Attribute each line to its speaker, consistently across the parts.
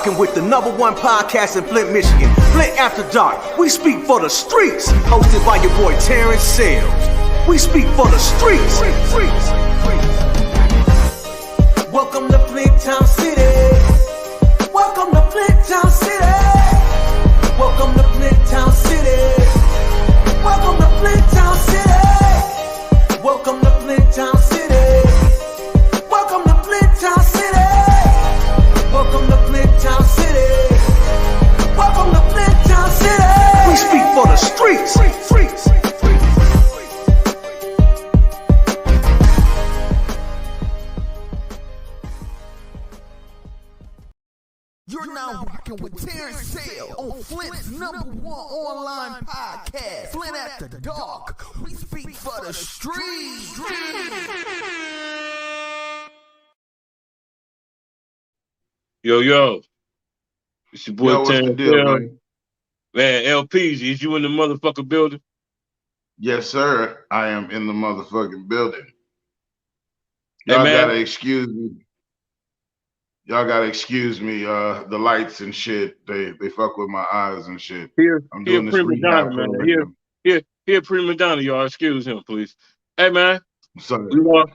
Speaker 1: rocking with the #1 podcast in Flint, Michigan. Flint After Dark. We speak for the streets. Hosted by your boy Terrence Sales. We speak for the streets. Welcome to Flint Town City. Welcome to Flint Town City. Welcome to Flint Town City. Welcome to Flint Town City. Welcome to Flint Town City. Welcome to Flint Town City. Welcome to Flint Town City. Welcome to Flint Town City. We speak for the streets.
Speaker 2: You're now rocking with Terrence Sale on Flint's #1 online podcast, Flint After Dark. We speak for the streets.
Speaker 3: Yo, it's your boy Terrence Sale. Man, LPs, is you in the motherfucking building?
Speaker 4: Yes, sir. I am in the motherfucking building.
Speaker 3: Hey,
Speaker 4: Y'all
Speaker 3: man.
Speaker 4: gotta excuse me. The lights and shit, they fuck with my eyes and shit. I'm doing this
Speaker 3: prima
Speaker 4: rehab
Speaker 3: donna, man.
Speaker 4: program.
Speaker 3: Here, prima donna, y'all. Excuse him, please. Hey, man.
Speaker 4: Sorry.
Speaker 3: We lost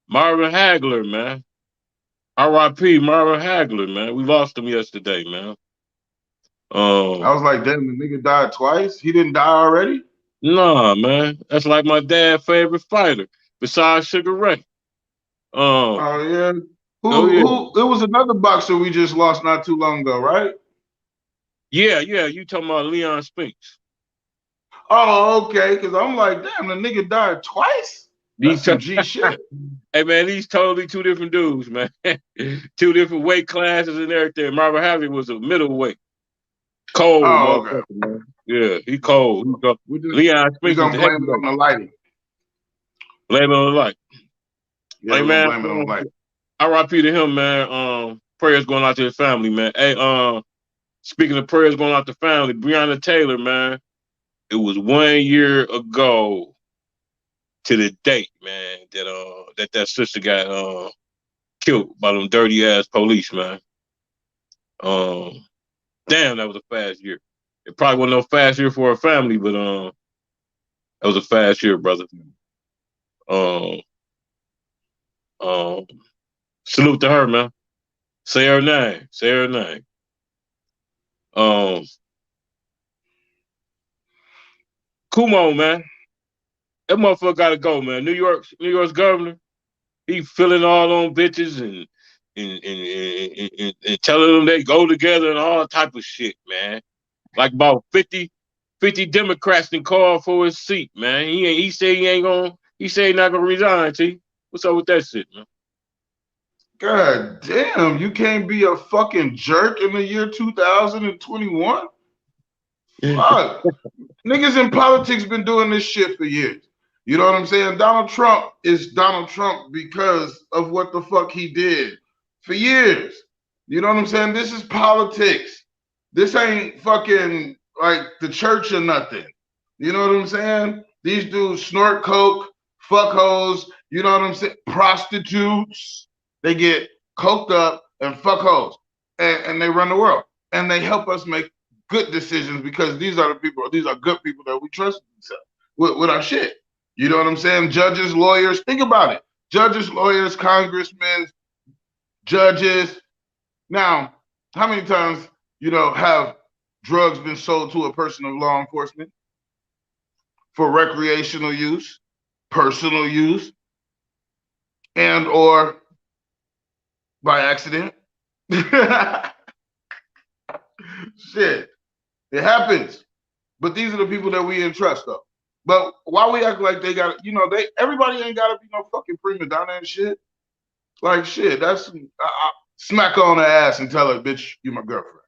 Speaker 3: Marvin Hagler, man. R.I.P. Marvin Hagler, man. We lost him yesterday, man.
Speaker 4: I was like, damn, the nigga died twice? He didn't die already?
Speaker 3: Nah, man. That's like my dad's favorite fighter, besides Sugar Ray.
Speaker 4: Oh, yeah. Who? It was another boxer we just lost not too long ago, right?
Speaker 3: Yeah. You talking about Leon Spinks?
Speaker 4: Oh, okay. Because I'm like, damn, the nigga died twice. That's some G shit.
Speaker 3: Hey, man, these totally two different dudes, man. Two different weight classes and everything. Marvin Hagler was a middleweight. Cold,
Speaker 4: okay.
Speaker 3: Man. Yeah, he cold. Leon Spinks.
Speaker 4: We're gonna blame it on the lighting.
Speaker 3: Blame it on the light.
Speaker 4: Yeah,
Speaker 3: hey, man.
Speaker 4: Blame it on the light.
Speaker 3: R.I.P. to him, man. Prayers going out to his family, man. Hey, speaking of prayers going out to family, Breonna Taylor, man. It was 1 year ago to the date, man, that sister got killed by them dirty ass police, man. Damn, that was a fast year. It probably wasn't no fast year for her family, but that was a fast year, brother. Salute to her, man. Say her name. Kumo, man. That motherfucker gotta go, man. New York's governor, he filling all on bitches and telling them they go together and all type of shit, man. Like about 50 Democrats can call for his seat, man. He said he not gonna resign, T. What's up with that shit, man?
Speaker 4: God damn, you can't be a fucking jerk in the year 2021? Fuck. Niggas in politics been doing this shit for years. You know what I'm saying? Donald Trump is Donald Trump because of what the fuck he did for years. You know what I'm saying? This is politics. This ain't fucking like the church or nothing. You know what I'm saying? These dudes snort coke, fuck hoes, you know what I'm saying? Prostitutes. They get coked up and fuck hoes. And they run the world. And they help us make good decisions because these are good people that we trust with our shit. You know what I'm saying? Judges, lawyers, think about it. Judges, lawyers, congressmen, judges. Now, how many times, have drugs been sold to a person of law enforcement for recreational use, personal use, and or by accident? Shit. It happens. But these are the people that we entrust, though. But why we act like they got, everybody ain't got to be no fucking prima donna and shit. Like, shit, that's, smack her on the ass and tell her, bitch, you my girlfriend.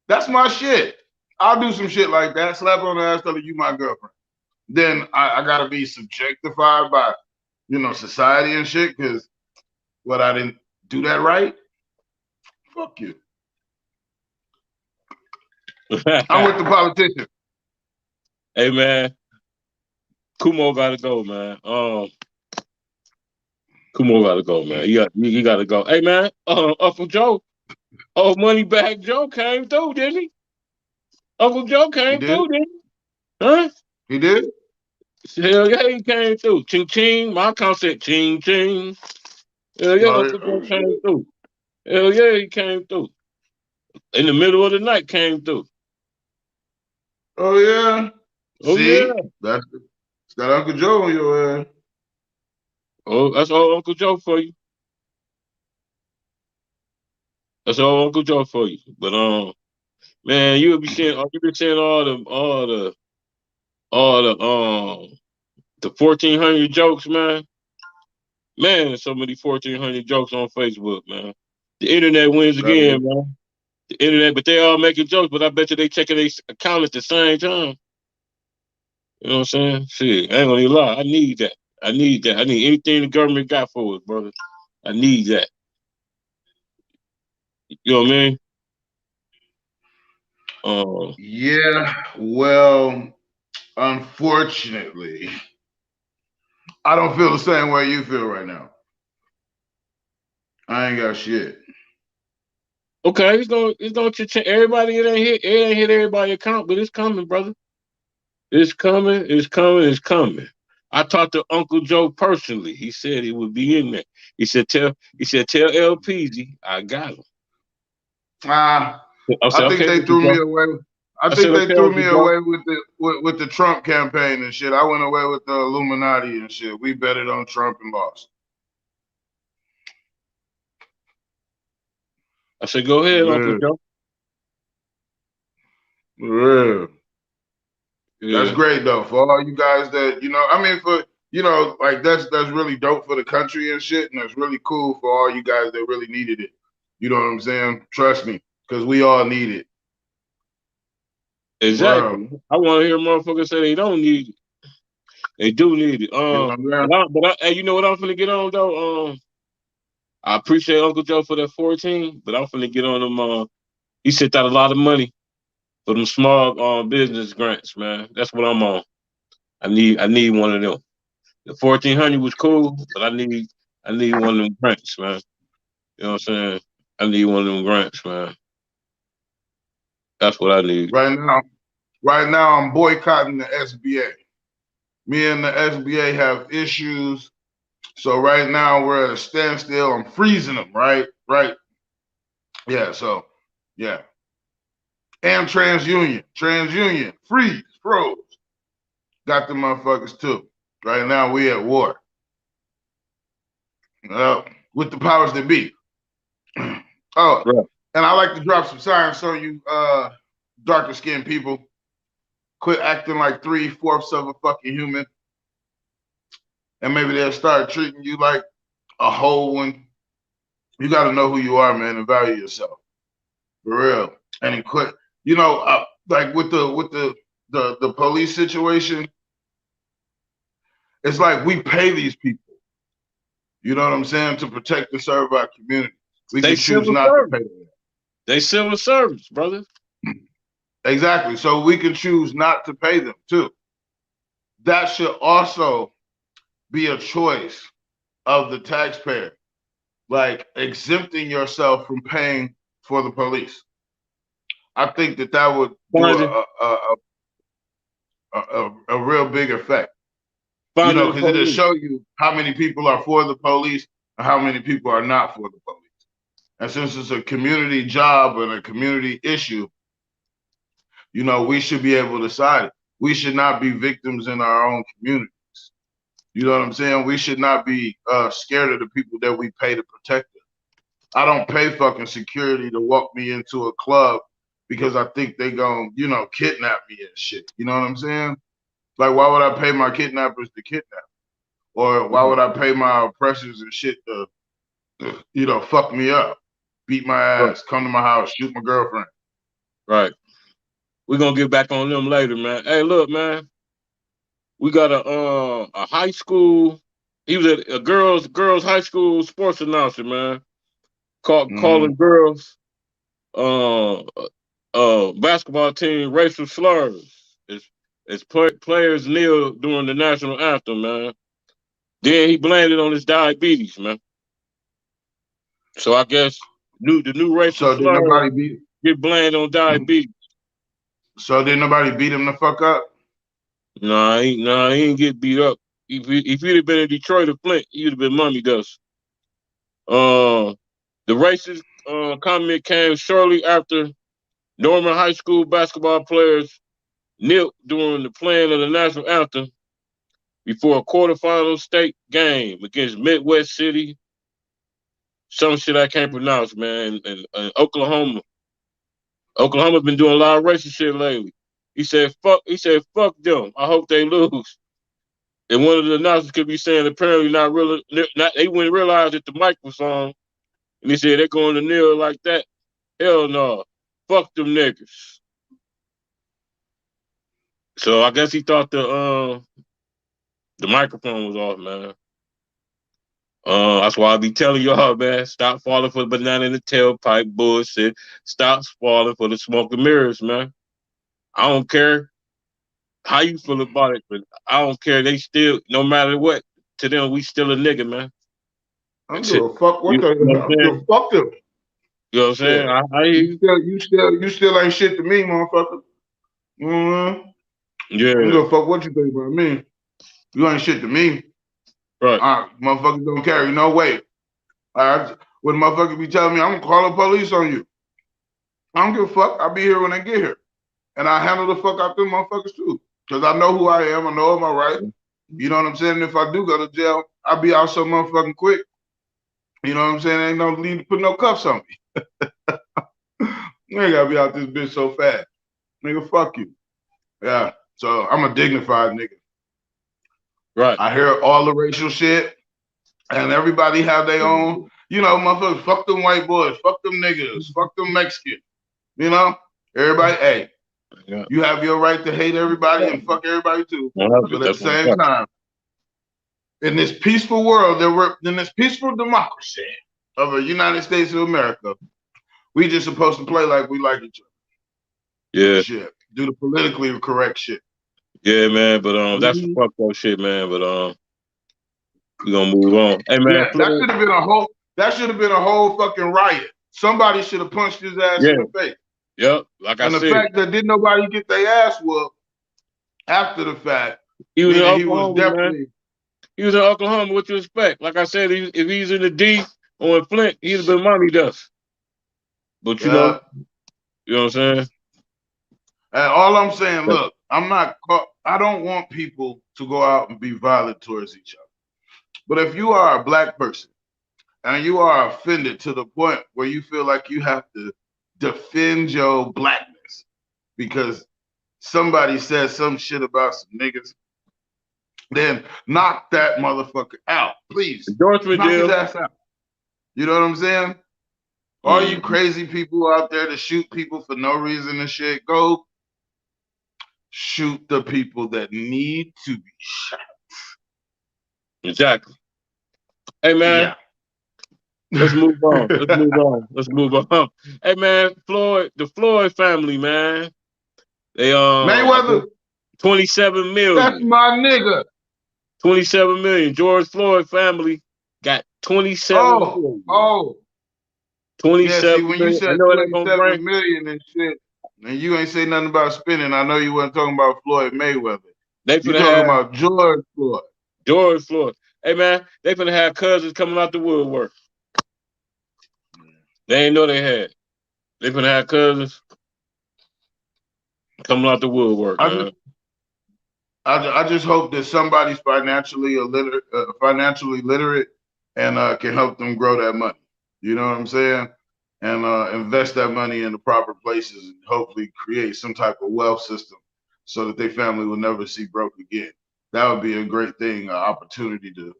Speaker 4: That's my shit. I'll do some shit like that, slap her on the ass, tell her, you my girlfriend. Then I got to be subjectified by, society and shit, because what, I didn't do that right? Fuck you. I'm with the politician.
Speaker 3: Hey, man. Kumo gotta go, man. Kumo gotta go, man. You gotta go. Hey, man. Uncle Joe. Oh, Moneybag Joe came through, didn't he? Uncle Joe
Speaker 4: He
Speaker 3: came
Speaker 4: did.
Speaker 3: through, didn't he? Huh?
Speaker 4: He did.
Speaker 3: Hell yeah, he came through. Ching ching. My account said ching ching. Hell yeah,
Speaker 4: Oh,
Speaker 3: Uncle Joe came through. Hell yeah, he came through. In the middle of the night, came through.
Speaker 4: oh yeah.
Speaker 3: Oh yeah.
Speaker 4: See, it's got Uncle Joe on your ass.
Speaker 3: Oh, that's all Uncle Joe for you. That's all Uncle Joe for you. But man, you be seeing the 1400 jokes, man. Man, so many 1400 jokes on Facebook, man. The internet wins
Speaker 4: That is,
Speaker 3: again, man. The internet, but they all making jokes, but I bet you they checking their account at the same time. You know what I'm saying? Shit, I ain't gonna even lie. I need that. I need that. I need anything the government got for us, brother. I need that. You know what I mean? Um,
Speaker 4: yeah. Well, unfortunately, I don't feel the same way you feel right now. I ain't got shit.
Speaker 3: okay, it's gonna change. Everybody, it ain't hit everybody account, but it's coming, brother. It's coming. It's coming. It's coming. I talked to Uncle Joe personally. He said he would be in there. Tell LPZ I got him.
Speaker 4: Ah,
Speaker 3: I said,
Speaker 4: I think
Speaker 3: okay,
Speaker 4: they
Speaker 3: Uncle
Speaker 4: threw me
Speaker 3: Joe.
Speaker 4: away. I
Speaker 3: I said,
Speaker 4: think they
Speaker 3: okay,
Speaker 4: threw
Speaker 3: Uncle
Speaker 4: me
Speaker 3: Joe.
Speaker 4: away with the Trump campaign and shit. I went away with the Illuminati and shit. We betted on Trump and lost.
Speaker 3: I said, go ahead, Uncle
Speaker 4: Yeah,
Speaker 3: Joe.
Speaker 4: yeah. That's
Speaker 3: Yeah.
Speaker 4: great though for all you guys that I mean for like that's really dope for the country and shit, and that's really cool for all you guys that really needed it. You know what I'm saying? Trust me, because we all need it, bro.
Speaker 3: Exactly. I want to hear motherfuckers say they don't need it. They do need it.
Speaker 4: You know what I'm saying?
Speaker 3: Hey, you know what I'm finna get on though? I appreciate Uncle Joe for that 14, but I'm finna get on them. He sent out a lot of money for them small business grants, man. That's what I'm on. I need one of them. The 1400 was cool, but I need one of them grants, man. You know what I'm saying? I need one of them grants, man. That's what I need.
Speaker 4: Right now, right now I'm boycotting the SBA. Me and the SBA have issues. So right now we're at a standstill. I'm freezing them, right? Right. Yeah, so yeah. And TransUnion, freeze, froze. Got the motherfuckers too. Right now we at war. With the powers that be. Oh,
Speaker 3: Right.
Speaker 4: and I like to drop some science on you, darker skinned people. Quit acting like 3/4 of a fucking human. And maybe they'll start treating you like a whole one. You got to know who you are, man, and value yourself. For real. And then quit. Like with the police situation, it's like we pay these people. You know what I'm saying? To protect and serve our community. We
Speaker 3: They
Speaker 4: can choose
Speaker 3: civil
Speaker 4: not to
Speaker 3: service.
Speaker 4: pay them.
Speaker 3: They civil service, brother.
Speaker 4: Exactly. So we can choose not to pay them too. That should also be a choice of the taxpayer, like exempting yourself from paying for the police. I think that would do
Speaker 3: Finding
Speaker 4: a real big effect.
Speaker 3: finding the
Speaker 4: Because it'll
Speaker 3: police.
Speaker 4: show you how many people are for the police and how many people are not for the police. And since it's a community job and a community issue, we should be able to decide it. We should not be victims in our own communities. You know what I'm saying? We should not be scared of the people that we pay to protect us. I don't pay fucking security to walk me into a club because I think they gonna, kidnap me and shit. You know what I'm saying? Like, why would I pay my kidnappers to kidnap? Or why would I pay my oppressors and shit to, fuck me up, beat my
Speaker 3: Right.
Speaker 4: ass, come to my house, shoot my girlfriend?
Speaker 3: Right. We're gonna get back on them later, man. Hey, look, man. We got a high school. He was at a girls high school sports announcer, man.
Speaker 4: Mm-hmm.
Speaker 3: Calling girls uh basketball team racial slurs. Players kneel during the national anthem, man. Then he blamed it on his diabetes, man. So I guess The new racial
Speaker 4: So did
Speaker 3: slur
Speaker 4: nobody beat?
Speaker 3: get blamed on diabetes.
Speaker 4: So did nobody beat him the fuck up?
Speaker 3: He ain't get beat up. If he'd have been in Detroit or Flint, he'd have been mummy dust. The racist comment came shortly after Norman High School basketball players knelt during the playing of the national anthem before a quarterfinal state game against Midwest City. Some shit I can't pronounce, man. And Oklahoma. Oklahoma's been doing a lot of racist shit lately. He said, fuck them. I hope they lose. And one of the announcers could be saying apparently they wouldn't realize that the mic was on. And he said they're going to kneel like that. Hell no. Fuck them niggas. So I guess he thought the microphone was off, man. That's why I be telling y'all, man, stop falling for the banana in the tailpipe bullshit. Stop falling for the smoke and mirrors, man. I don't care how you feel about it, but I don't care. They still, no matter what, to them, we still a nigga, man.
Speaker 4: I don't give a fuck what
Speaker 3: You
Speaker 4: they. I
Speaker 3: know what I'm
Speaker 4: don't give a
Speaker 3: saying?
Speaker 4: fuck them.
Speaker 3: You know what I'm saying?
Speaker 4: Yeah.
Speaker 3: I hear you.
Speaker 4: You still ain't shit to me, motherfucker. Mm-hmm. I don't
Speaker 3: Yeah,
Speaker 4: give a fuck what you think about me. You ain't shit to me.
Speaker 3: right.
Speaker 4: Motherfuckers don't carry no weight. When motherfuckers be telling me I'm gonna call the police on you, I don't give a fuck. I'll be here when they get here, and I handle the fuck out them motherfuckers too, because I know who I am. I know my right. You know what I'm saying? If I do go to jail, I'll be out so motherfucking quick. You know what I'm saying? Ain't no need to put no cuffs on me. You ain't gotta be out this bitch so fast. Nigga, fuck you. Yeah. So I'm a dignified nigga.
Speaker 3: Right.
Speaker 4: I hear all the racial shit, and everybody have their own, motherfuckers, fuck them white boys, fuck them niggas, fuck them Mexicans. Everybody, hey,
Speaker 3: Yeah.
Speaker 4: you have your right to hate everybody and fuck everybody too. But at the same time, in this peaceful world, in this peaceful democracy of the United States of America, we just supposed to play like we like each other.
Speaker 3: Yeah.
Speaker 4: Shit. Do the politically correct shit.
Speaker 3: Yeah, man. But that's some fucked up shit, man. But we gonna move on. Hey, man.
Speaker 4: Yeah, that should have been a whole fucking riot. Somebody should have punched his ass in the face.
Speaker 3: Yep. Like
Speaker 4: and
Speaker 3: I
Speaker 4: the
Speaker 3: said,
Speaker 4: fact that didn't nobody get their ass whooped after the fact,
Speaker 3: he was in
Speaker 4: he
Speaker 3: Oklahoma,
Speaker 4: was definitely.
Speaker 3: Man. He was in Oklahoma. What you expect? Like I said, if he's in the D or in Flint, he'd have been mommy dust. But you know what I'm saying?
Speaker 4: And all I'm saying, look, I don't want people to go out and be violent towards each other. But if you are a black person and you are offended to the point where you feel like you have to defend your blackness because somebody says some shit about some niggas, then knock that motherfucker out, please.
Speaker 3: Endorsement
Speaker 4: knock
Speaker 3: deal.
Speaker 4: his ass out. You know what I'm saying? All you crazy people out there to shoot people for no reason and shit, go shoot the people that need to be shot.
Speaker 3: Exactly. Hey, man.
Speaker 4: Yeah.
Speaker 3: Let's move on. Let's move on. Hey, man, the Floyd family, man. They
Speaker 4: Mayweather.
Speaker 3: 27 million.
Speaker 4: That's my nigga.
Speaker 3: 27 million. George Floyd family got 27 million. 27
Speaker 4: yeah, see, when you
Speaker 3: million.
Speaker 4: said 27 million and shit, and you ain't say nothing about spending, I know you weren't talking about Floyd Mayweather. You talking about George Floyd.
Speaker 3: George Floyd. Hey, man, they finna have cousins coming out the woodwork. They ain't know they had. They finna have cousins coming out the woodwork, man.
Speaker 4: I just hope that somebody's financially literate and can help them grow that money. You know what I'm saying? And invest that money in the proper places and hopefully create some type of wealth system so that their family will never see broke again. That would be a great thing, an opportunity to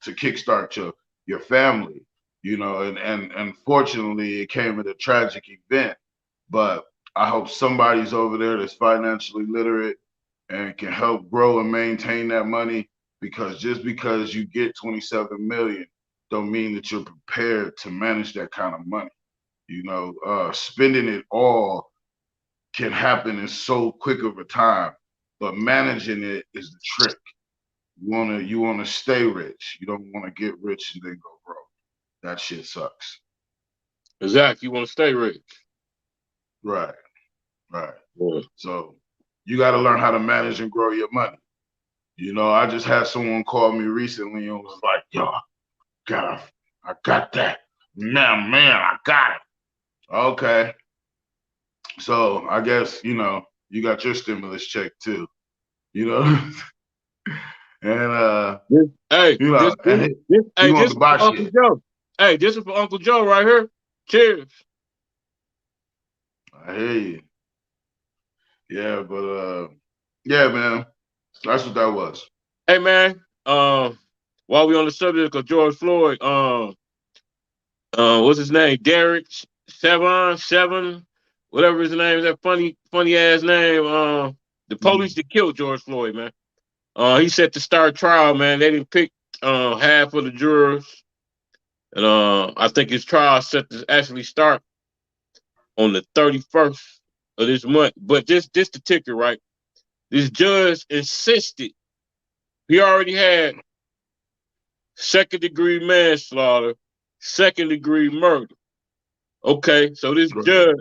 Speaker 4: kickstart your family. And fortunately, it came at a tragic event. But I hope somebody's over there that's financially literate and can help grow and maintain that money, because just because you get 27 million don't mean that you're prepared to manage that kind of money. Spending it all can happen in so quick of a time, but managing it is the trick. You wanna stay rich. You don't want to get rich and then go broke. That shit sucks.
Speaker 3: Exactly. You want to stay rich.
Speaker 4: Right. Right.
Speaker 3: Yeah.
Speaker 4: So you got to learn how to manage and grow your money. You know, I just had someone call me recently and was like, "Yo, I got that. Now, man, I got it." Okay. So I guess, you got your stimulus check too, you know, and
Speaker 3: Hey,
Speaker 4: and he
Speaker 3: hey,
Speaker 4: wanted
Speaker 3: this
Speaker 4: to
Speaker 3: is
Speaker 4: buy
Speaker 3: for Uncle
Speaker 4: shit.
Speaker 3: Joe. Hey, this is for Uncle Joe right here. Cheers.
Speaker 4: I hear you. Yeah, but yeah, man, that's what that was.
Speaker 3: Hey man, while we on the subject of George Floyd, what's his name? Derek Seven, whatever his name is, that funny ass name. The police that killed George Floyd, man. He set to start trial, man. They didn't pick half of the jurors, and I think his trial set to actually start on the 31st of this month. But this the ticker, right? This judge insisted he already had second degree manslaughter, second degree murder. Okay, so this
Speaker 4: Right.
Speaker 3: judge,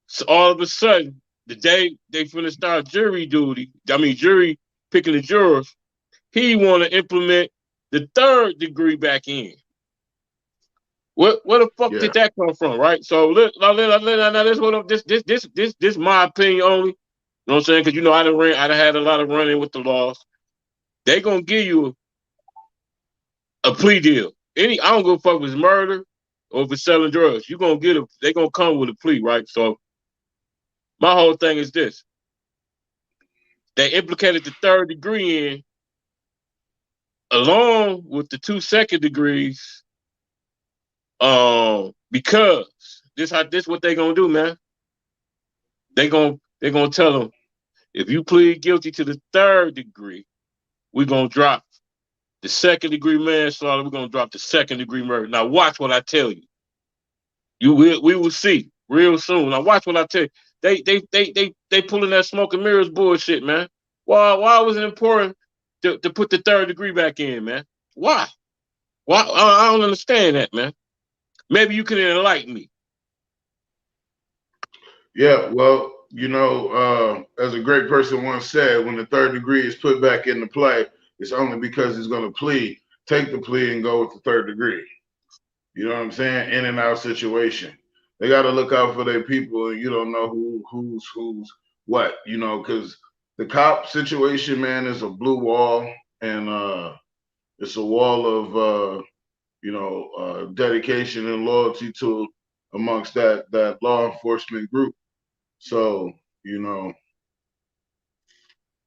Speaker 3: so all of a sudden, the day they finna start jury duty, jury picking the jurors, he want to implement the third degree back in. Where the fuck
Speaker 4: Yeah.
Speaker 3: did that come from, right? So now this what this my opinion only. You know what I'm saying? Because I done had a lot of running with the laws. They gonna give you a plea deal. I don't give a fuck if it's murder or if it's selling drugs. You gonna get they gonna come with a plea, right? So my whole thing is this: they implicated the third degree in along with the two second degrees, because this what they gonna do, man. They gonna tell them, if you plead guilty to the third degree, we're gonna drop the second degree manslaughter. We're gonna drop the second degree murder. Now watch what I tell you. We will see real soon. Now watch what I tell you. They pulling that smoke and mirrors bullshit, man. Why was it important to put the third degree back in, man? Why? Why? I don't understand that, man. Maybe you can enlighten me.
Speaker 4: Yeah. Well, as a great person once said, when the third degree is put back into play, it's only because he's going to take the plea and go with the third degree. You know what I'm saying? In and out situation. They got to look out for their people, and you don't know who's what. Because the cop situation, man, is a blue wall, and it's a wall of dedication and loyalty to amongst that law enforcement group. So you know,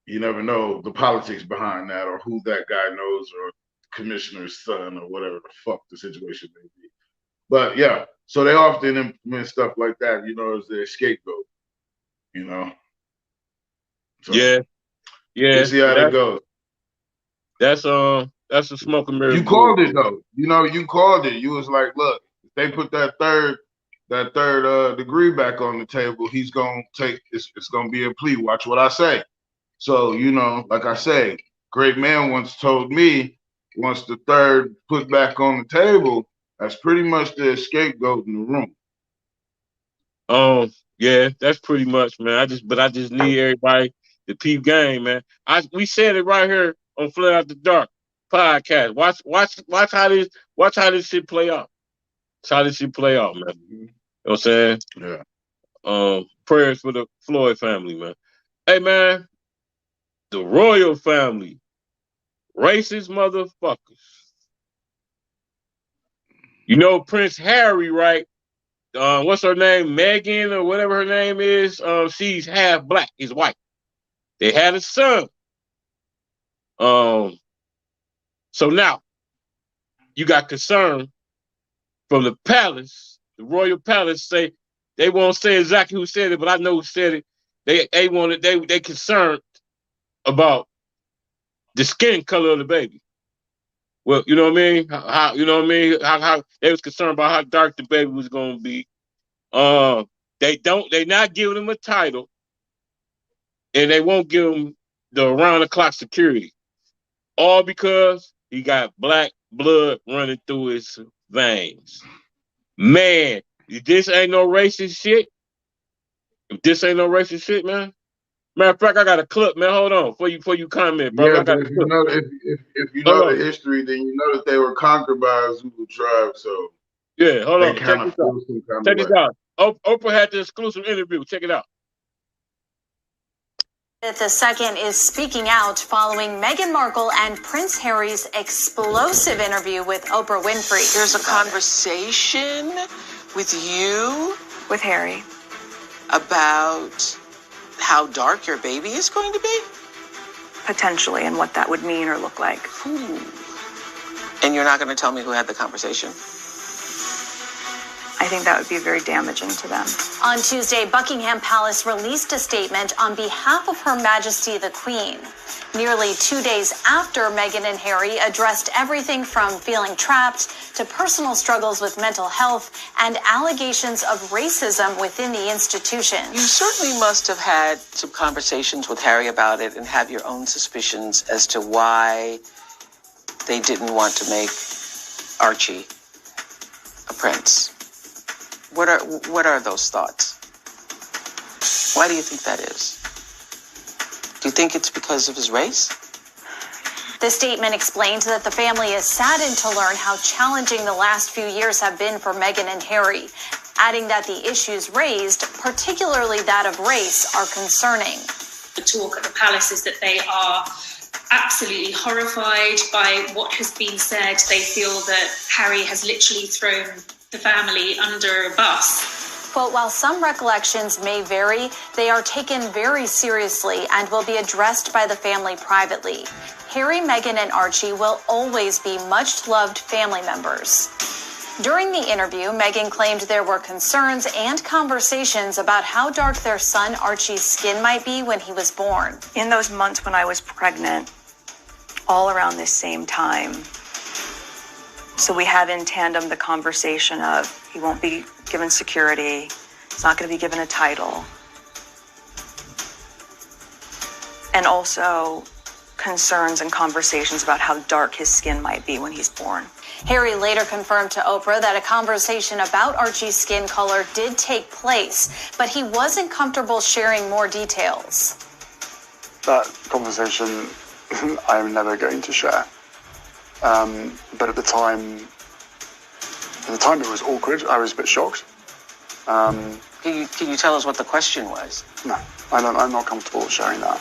Speaker 4: you never know the politics behind that, or who that guy knows, or commissioner's son, or whatever the fuck the situation may be. But yeah, so they often implement stuff like that, as their scapegoat, you know. So
Speaker 3: Yeah,
Speaker 4: we'll
Speaker 3: yeah.
Speaker 4: see how that goes.
Speaker 3: That's a smoke and mirrors
Speaker 4: You called it
Speaker 3: bullshit.
Speaker 4: though. You called it. You was like, look, if they put that third degree back on the table, he's gonna take it's gonna be a plea. Watch what I say. So, like I say, great man once told me, once the third put back on the table, that's pretty much the scapegoat in the room.
Speaker 3: Yeah, that's pretty much, man. I just need everybody to peep game, man. We said it right here on Flint After Dark podcast. Watch how this shit play out. Watch how this shit play out, man.
Speaker 4: Mm-hmm.
Speaker 3: You know what I'm saying?
Speaker 4: Yeah.
Speaker 3: Prayers for the Floyd family, man. Hey, man, the royal family, racist motherfuckers. You know Prince Harry, right? What's her name? Megan or whatever her name is. She's half black. He's white. They had a son. Um, so now you got concern from the palace, the royal palace. Say they won't say exactly who said it, but I know who said it. They concerned about the skin color of the baby. Well, you know what I mean? How you know what I mean? How they was concerned about how dark the baby was gonna be. Uh, they not giving him a title, and they won't give him the around the clock security. All because he got black blood running through his veins. Man, If this ain't no racist shit, man. Matter of fact, I got a clip, man. Hold on, before you comment, brother.
Speaker 4: Yeah,
Speaker 3: I
Speaker 4: but
Speaker 3: got a
Speaker 4: if you
Speaker 3: clip.
Speaker 4: know if you
Speaker 3: Hold
Speaker 4: know
Speaker 3: on.
Speaker 4: the history, then you know that they were conquered by a Zulu tribe, so
Speaker 3: Yeah, hold
Speaker 4: they
Speaker 3: on. Check
Speaker 4: kind of
Speaker 3: this out.
Speaker 4: feel some kind of
Speaker 3: Check
Speaker 4: way.
Speaker 3: this out. Oprah had the exclusive interview. Check it out.
Speaker 5: The second is speaking out following Meghan Markle and Prince Harry's explosive interview with Oprah Winfrey.
Speaker 6: There's a conversation with you,
Speaker 5: with Harry,
Speaker 6: about how dark your baby is going to be?
Speaker 5: potentially, and what that would mean or look like.
Speaker 6: Ooh. And you're not going to tell me who had the conversation?
Speaker 5: I think that would be very damaging to them. On Tuesday, Buckingham Palace released a statement on behalf of Her Majesty the Queen. Nearly 2 days after Meghan and Harry addressed everything from feeling trapped to personal struggles with mental health and allegations of racism within the institution.
Speaker 6: You certainly must have had some conversations with Harry about it and have your own suspicions as to why they didn't want to make Archie a prince. What are those thoughts? Why do you think that is? Do you think it's because of his race?
Speaker 5: The statement explained that the family is saddened to learn how challenging the last few years have been for Meghan and Harry, adding that the issues raised, particularly that of race, are concerning.
Speaker 7: The talk at the palace is that they are absolutely horrified by what has been said. They feel that Harry has literally thrown the family under a bus.
Speaker 5: Quote, while some recollections may vary, they are taken very seriously and will be addressed by the family privately. Harry, Meghan, and Archie will always be much-loved family members. During the interview, Meghan claimed there were concerns and conversations about how dark their son Archie's skin might be when he was born. In those months when I was pregnant, all around this same time, so we had in tandem the conversation of he won't be given security, he's not going to be given a title, and also concerns and conversations about how dark his skin might be when he's born. Harry later confirmed to Oprah that a conversation about Archie's skin color did take place, but he wasn't comfortable sharing more details.
Speaker 8: That conversation I'm never going to share. But at the time it was awkward. I was a bit shocked.
Speaker 6: Can you tell us what the question was?
Speaker 8: No, I'm not comfortable sharing that.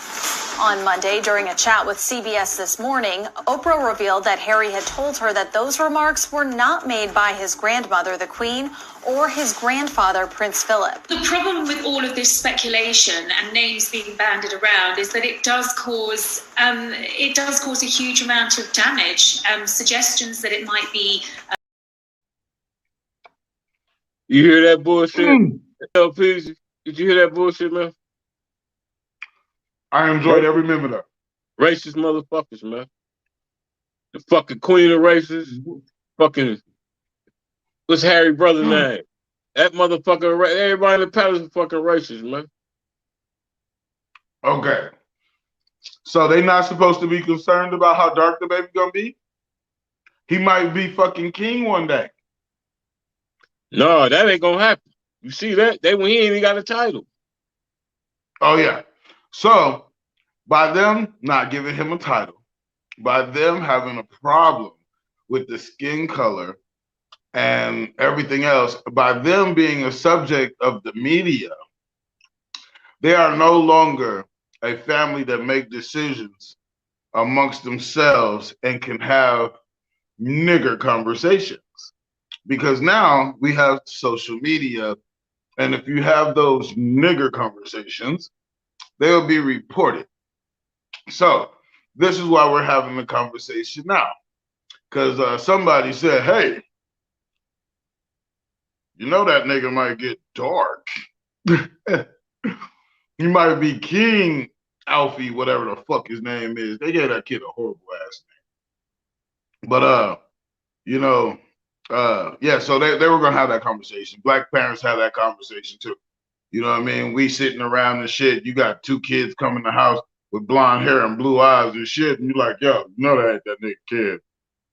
Speaker 5: On Monday, during a chat with CBS This Morning, Oprah revealed that Harry had told her that those remarks were not made by his grandmother, the Queen, or his grandfather, Prince Philip.
Speaker 7: The problem with all of this speculation and names being bandied around is that it does cause a huge amount of damage. Suggestions that it might be.
Speaker 3: You hear that bullshit? LP, did you hear that bullshit, man?
Speaker 4: I enjoyed every minute of it.
Speaker 3: Racist motherfuckers, man. The fucking queen of racists. Fucking, what's Harry's brother's name? That motherfucker, everybody in the palace is fucking racist, man.
Speaker 4: Okay. So they not supposed to be concerned about how dark the baby gonna be? He might be fucking king one day.
Speaker 3: No, that ain't gonna happen. You see that? He ain't even got a title.
Speaker 4: Oh yeah. So by them not giving him a title, by them having a problem with the skin color and everything else, by them being a subject of the media, they are no longer a family that make decisions amongst themselves and can have nigger conversations. Because now we have social media, and if you have those nigger conversations, they'll be reported. So this is why we're having the conversation now. Because somebody said, hey, you know that nigga might get dark. He might be King Alfie, whatever the fuck his name is. They gave that kid a horrible ass name. But yeah, so they were gonna have that conversation. Black parents have that conversation too. You know what I mean? We sitting around and shit. You got two kids coming to the house with blonde hair and blue eyes and shit, and you like, yo, you know that ain't that nigga kid.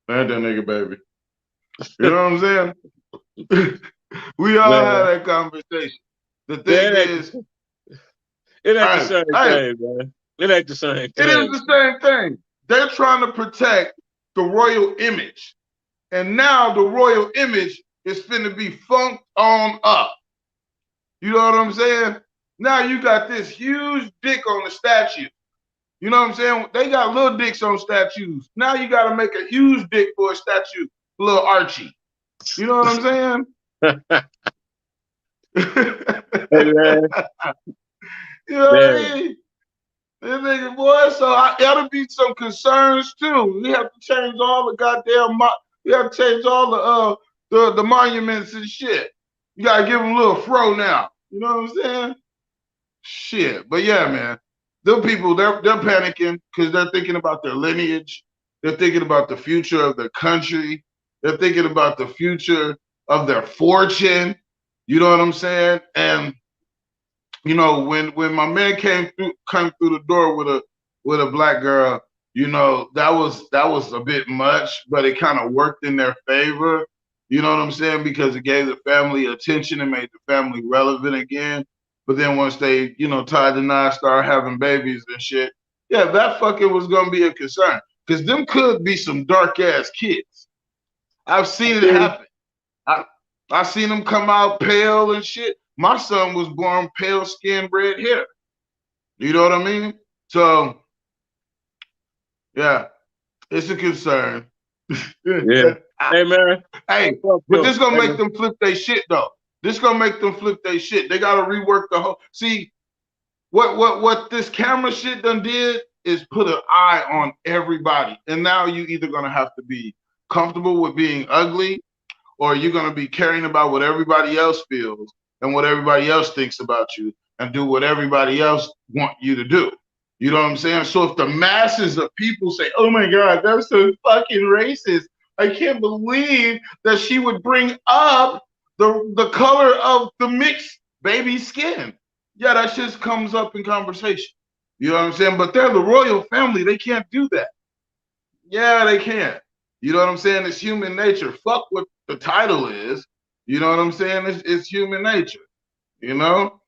Speaker 4: That ain't that nigga baby. You know what I'm saying? We all
Speaker 3: Man.
Speaker 4: had that conversation. The thing
Speaker 3: Yeah,
Speaker 4: is,
Speaker 3: it ain't the
Speaker 4: hey,
Speaker 3: same thing, man. It ain't the same
Speaker 4: it is
Speaker 3: thing.
Speaker 4: the same thing. They're trying to protect the royal image. And now the royal image is finna be funked on up. You know what I'm saying? Now you got this huge dick on the statue. You know what I'm saying? They got little dicks on statues. Now you got to make a huge dick for a statue, little Archie. You know what I'm saying?
Speaker 3: Hey, man.
Speaker 4: You know what
Speaker 3: Man.
Speaker 4: I mean? This nigga, boy, so that'll be some concerns too. We have to change all the goddamn, we have to change all the monuments and shit. You gotta give them a little fro now. You know what I'm saying? Shit, but yeah, man, them people they're panicking because they're thinking about their lineage. They're thinking about the future of their country. They're thinking about the future of their fortune. You know what I'm saying? And you know, when my man came through the door with a black girl, you know, that was a bit much, but it kind of worked in their favor. You know what I'm saying? Because it gave the family attention and made the family relevant again. But then once they, you know, tied the knot, started having babies and shit, yeah, that fucking was gonna be a concern. Because them could be some dark ass kids. I've seen it happen. I seen them come out pale and shit. My son was born pale skin, red hair. You know what I mean? So, yeah, it's a concern.
Speaker 3: Yeah. Hey, man.
Speaker 4: Hey, but this gonna make them flip their shit though. This gonna make them flip their shit. They gotta rework the whole. See, what this camera shit done did is put an eye on everybody, and now you either gonna have to be comfortable with being ugly, or you're gonna be caring about what everybody else feels and what everybody else thinks about you, and do what everybody else want you to do. You know what I'm saying? So if the masses of people say, "Oh my God, that's so fucking racist," I can't believe that she would bring up the color of the mixed baby skin. Yeah, that just comes up in conversation. You know what I'm saying? But they're the royal family. They can't do that. Yeah, they can't. You know what I'm saying? It's human nature. Fuck what the title is. You know what I'm saying? It's human nature. You know?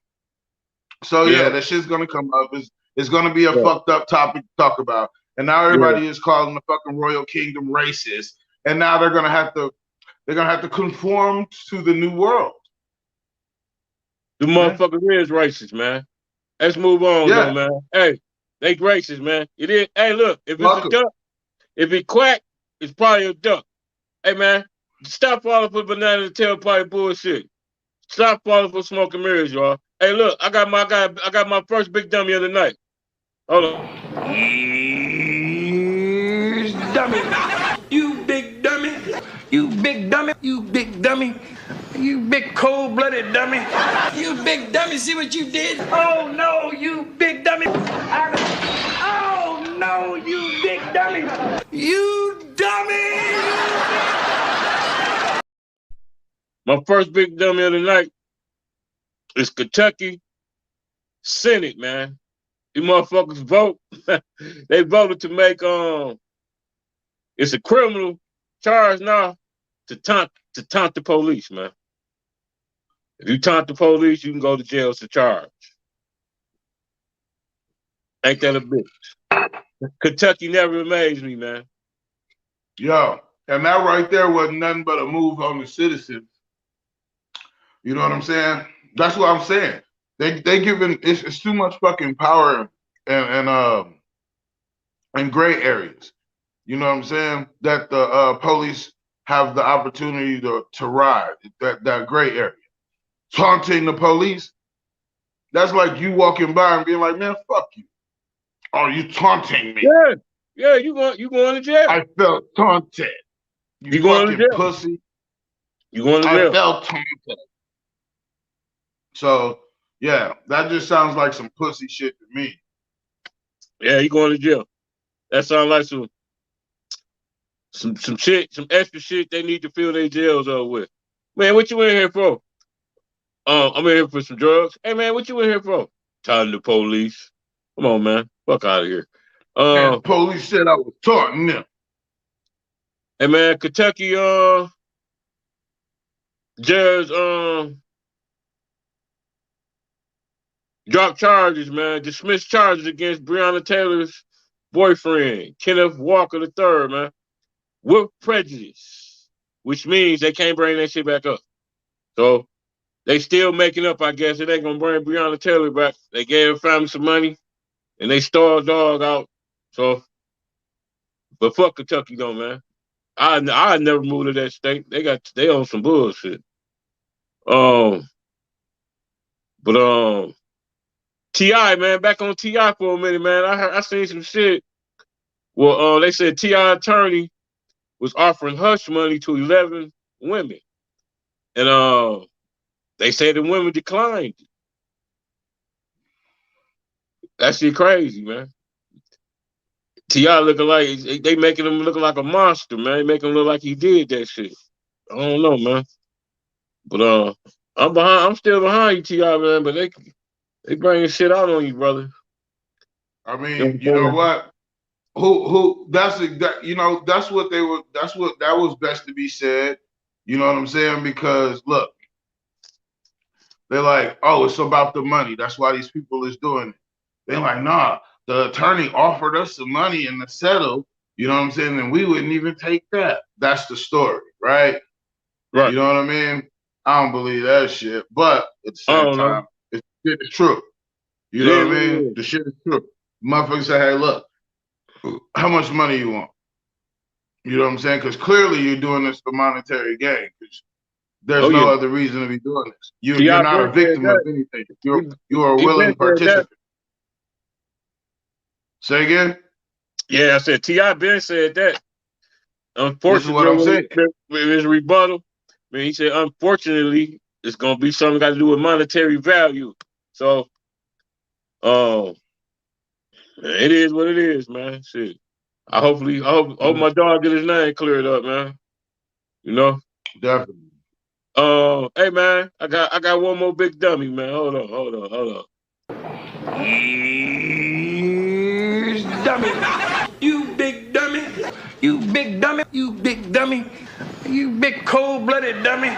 Speaker 4: So yeah, that shit's gonna come up. It's gonna be a fucked up topic to talk about. And now everybody is calling the fucking royal kingdom racist. And now they're gonna have to conform to the new world.
Speaker 3: The motherfucker is racist, man. Let's move on, though, man. Hey, they racist, man. It is. Hey, look, if it's a duck, if it quack, it's probably a duck. Hey, man, stop falling for banana tailpipe bullshit. Stop falling for smoking mirrors, y'all. Hey, look, I got my first big dummy of the night. Hold on.
Speaker 2: Here's dummy. You big dummy. You big dummy. You big dummy. You big cold-blooded dummy. You big dummy. See what you did? Oh no, you big dummy. Oh no, you big dummy. You dummy.
Speaker 3: My first big dummy of the night is Kentucky Senate, man. These motherfuckers vote. They voted to make it's a criminal charge now to taunt the police, man. If you taunt the police, you can go to jail. It's a charge. Ain't that a bitch? Kentucky never amazed me, man.
Speaker 4: Yo, and that right there wasn't nothing but a move on the citizens. You know what I'm saying? That's what I'm saying. They giving it's too much fucking power and gray areas. You know what I'm saying? That the police have the opportunity to ride that gray area. Taunting the police, that's like you walking by and being like, "Man, fuck you." Oh, you taunting me?
Speaker 3: Yeah, you going to jail.
Speaker 4: I felt taunted. You
Speaker 3: going to jail.
Speaker 4: Pussy.
Speaker 3: You going to jail.
Speaker 4: I felt taunted. So yeah, that just sounds like some pussy shit to me.
Speaker 3: Yeah, you going to jail. That sounds like some shit, some extra shit they need to fill their jails up with. Man, what you in here for? I'm in here for some drugs. Hey man, what you in here for? Telling the police. Come on, man. Fuck out of here.
Speaker 4: Man, police said I was taunting them.
Speaker 3: Hey man, Kentucky, Judge dropped charges, man. Dismissed charges against Breonna Taylor's boyfriend, Kenneth Walker III, man. With prejudice, which means they can't bring that shit back up. So they still making up, I guess. It ain't gonna bring Breonna Taylor back. They gave her family some money and they stole a dog out. So, but fuck Kentucky though, man. I never moved to that state. They own some bullshit. Um, but Ti, man, back on Ti for a minute, man. I seen some shit. Well, they said Ti attorney was offering hush money to 11 women, and they said the women declined. That shit crazy, man. Ti looking like they making him look like a monster, man. They making him look like he did that shit. I don't know, man. But I'm behind. I'm still behind you, Ti, man. But they bringing shit out on you, brother.
Speaker 4: I mean, you know what? Who? That's that. You know, that's what they were. That was best to be said. You know what I'm saying? Because look, they're like, oh, it's about the money. That's why these people is doing it. They're like, nah, the attorney offered us some money and to settle. You know what I'm saying? And we wouldn't even take that. That's the story, right?
Speaker 3: Right.
Speaker 4: You know what I mean? I don't believe that shit. But at the
Speaker 3: I
Speaker 4: same
Speaker 3: don't know.
Speaker 4: time, it's true. You
Speaker 3: It
Speaker 4: know
Speaker 3: is
Speaker 4: what I
Speaker 3: what it
Speaker 4: mean?
Speaker 3: is.
Speaker 4: The shit is true. Motherfuckers say, hey, look, how much money you want? You know what I'm saying? Because clearly you're doing this for monetary gain. There's
Speaker 3: Oh
Speaker 4: no
Speaker 3: yeah.
Speaker 4: other reason to be doing this.
Speaker 3: Ti
Speaker 4: You're not
Speaker 3: been
Speaker 4: a
Speaker 3: said
Speaker 4: victim of
Speaker 3: that.
Speaker 4: anything.
Speaker 3: He,
Speaker 4: You are a
Speaker 3: he been
Speaker 4: willing
Speaker 3: said that.
Speaker 4: participant. Say again?
Speaker 3: Yeah, I said Ti been said that.
Speaker 4: This is what I'm
Speaker 3: Unfortunately,
Speaker 4: saying.
Speaker 3: with his rebuttal, man, he said, unfortunately, it's gonna be something got to do with monetary value. So, it is what it is, man. Shit. I hope my dog get his name cleared up, man. You know.
Speaker 4: Definitely.
Speaker 3: Hey man, I got one more big dummy, man. Hold on.
Speaker 2: Here's dummy. You big dummy. You big dummy. You big dummy. You big cold-blooded dummy.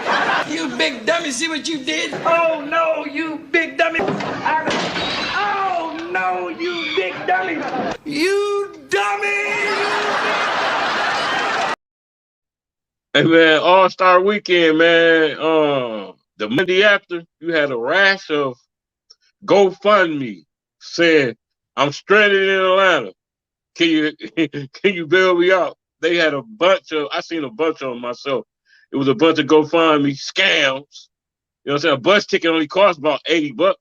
Speaker 2: You big dummy. See what you did? Oh no, you big dummy. Oh no, you big dummy. You dummy.
Speaker 3: Hey man, All-Star Weekend, man. The Monday after, you had a rash of GoFundMe saying, "I'm stranded in Atlanta. Can you can you bail me out?" They had a bunch of. I seen a bunch of them myself. It was a bunch of GoFundMe scams. You know what I'm saying? A bus ticket only cost about $80.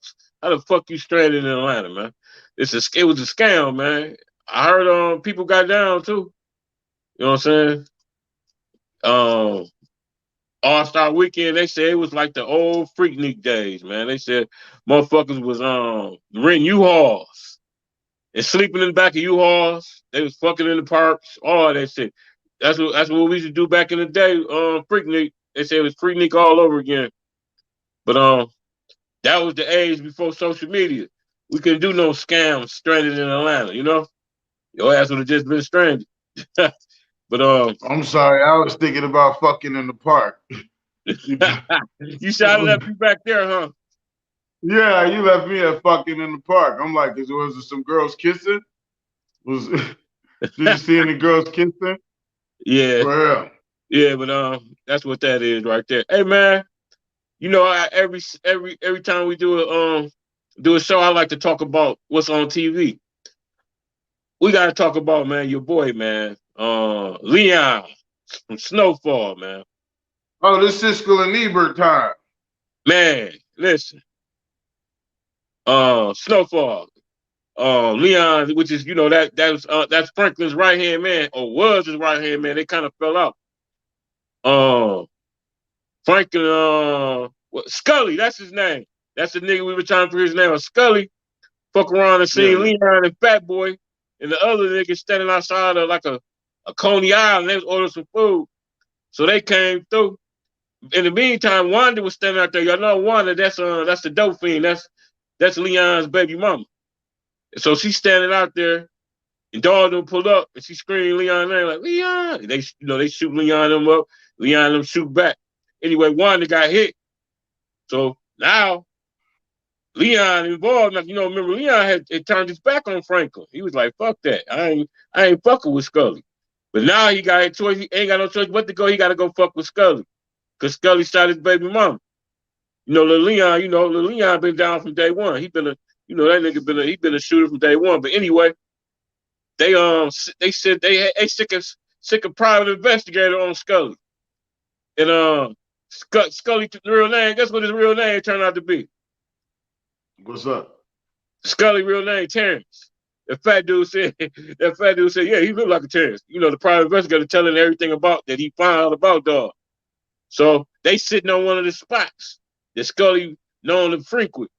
Speaker 3: How the fuck you stranded in Atlanta, man? It was a scam, man. I heard people got down too. You know what I'm saying? Um All-Star Weekend, they said it was like the old Freaknik days, man. They said motherfuckers was renting U-Hauls and sleeping in the back of U-Hauls. They was fucking in the parks, all that shit. That's what we used to do back in the day. Freaknik. They said it was Freaknik all over again. But that was the age before social media. We couldn't do no scams stranded in Atlanta, you know? Your ass would have just been stranded. But
Speaker 4: I'm sorry. I was thinking about fucking in the park.
Speaker 3: you shouted at me back there, huh?
Speaker 4: Yeah, you left me at fucking in the park. I'm like, was there some girls kissing? Did you see any girls kissing?
Speaker 3: Yeah.
Speaker 4: For real.
Speaker 3: Yeah, but that's what that is right there. Hey man, you know, every time we do a show, I like to talk about what's on TV. We gotta talk about, man, your boy, man, Leon from Snowfall, man.
Speaker 4: Oh, this Siskel and Ebert time.
Speaker 3: Man, listen, Snowfall, Leon, which is that's Franklin's right hand man, or was his right hand man. They kind of fell out. Franklin, Scully, that's his name. That's the nigga we were trying to figure his name out. Scully, fuck around and see Leon and Fat Boy, and the other nigga standing outside of like a Coney Island. They was ordering some food, so they came through. In the meantime, Wanda was standing out there. Y'all know Wanda? That's the dope fiend. That's Leon's baby mama. So she's standing out there, and dog them pulled up, and she screamed Leon's name like Leon. They shoot Leon them up. Leon them shoot back. Anyway, one that got hit. So now Leon involved. Like, remember Leon had turned his back on Franklin. He was like, "Fuck that! I ain't fucking with Scully." But now he got a choice. He ain't got no choice but to go. He got to go fuck with Scully, cause Scully shot his baby mama. Lil Leon been down from day one. He been that nigga he been a shooter from day one. But anyway, they said they sick of private investigator on Scully, and Scully real name. Guess what his real name turned out to be?
Speaker 4: What's up?
Speaker 3: Scully real name Terrence. That fat dude said, yeah, he looked like a Terrence. The private investigator telling everything about that he found out about dog. So they sitting on one of the spots that Scully known to frequent.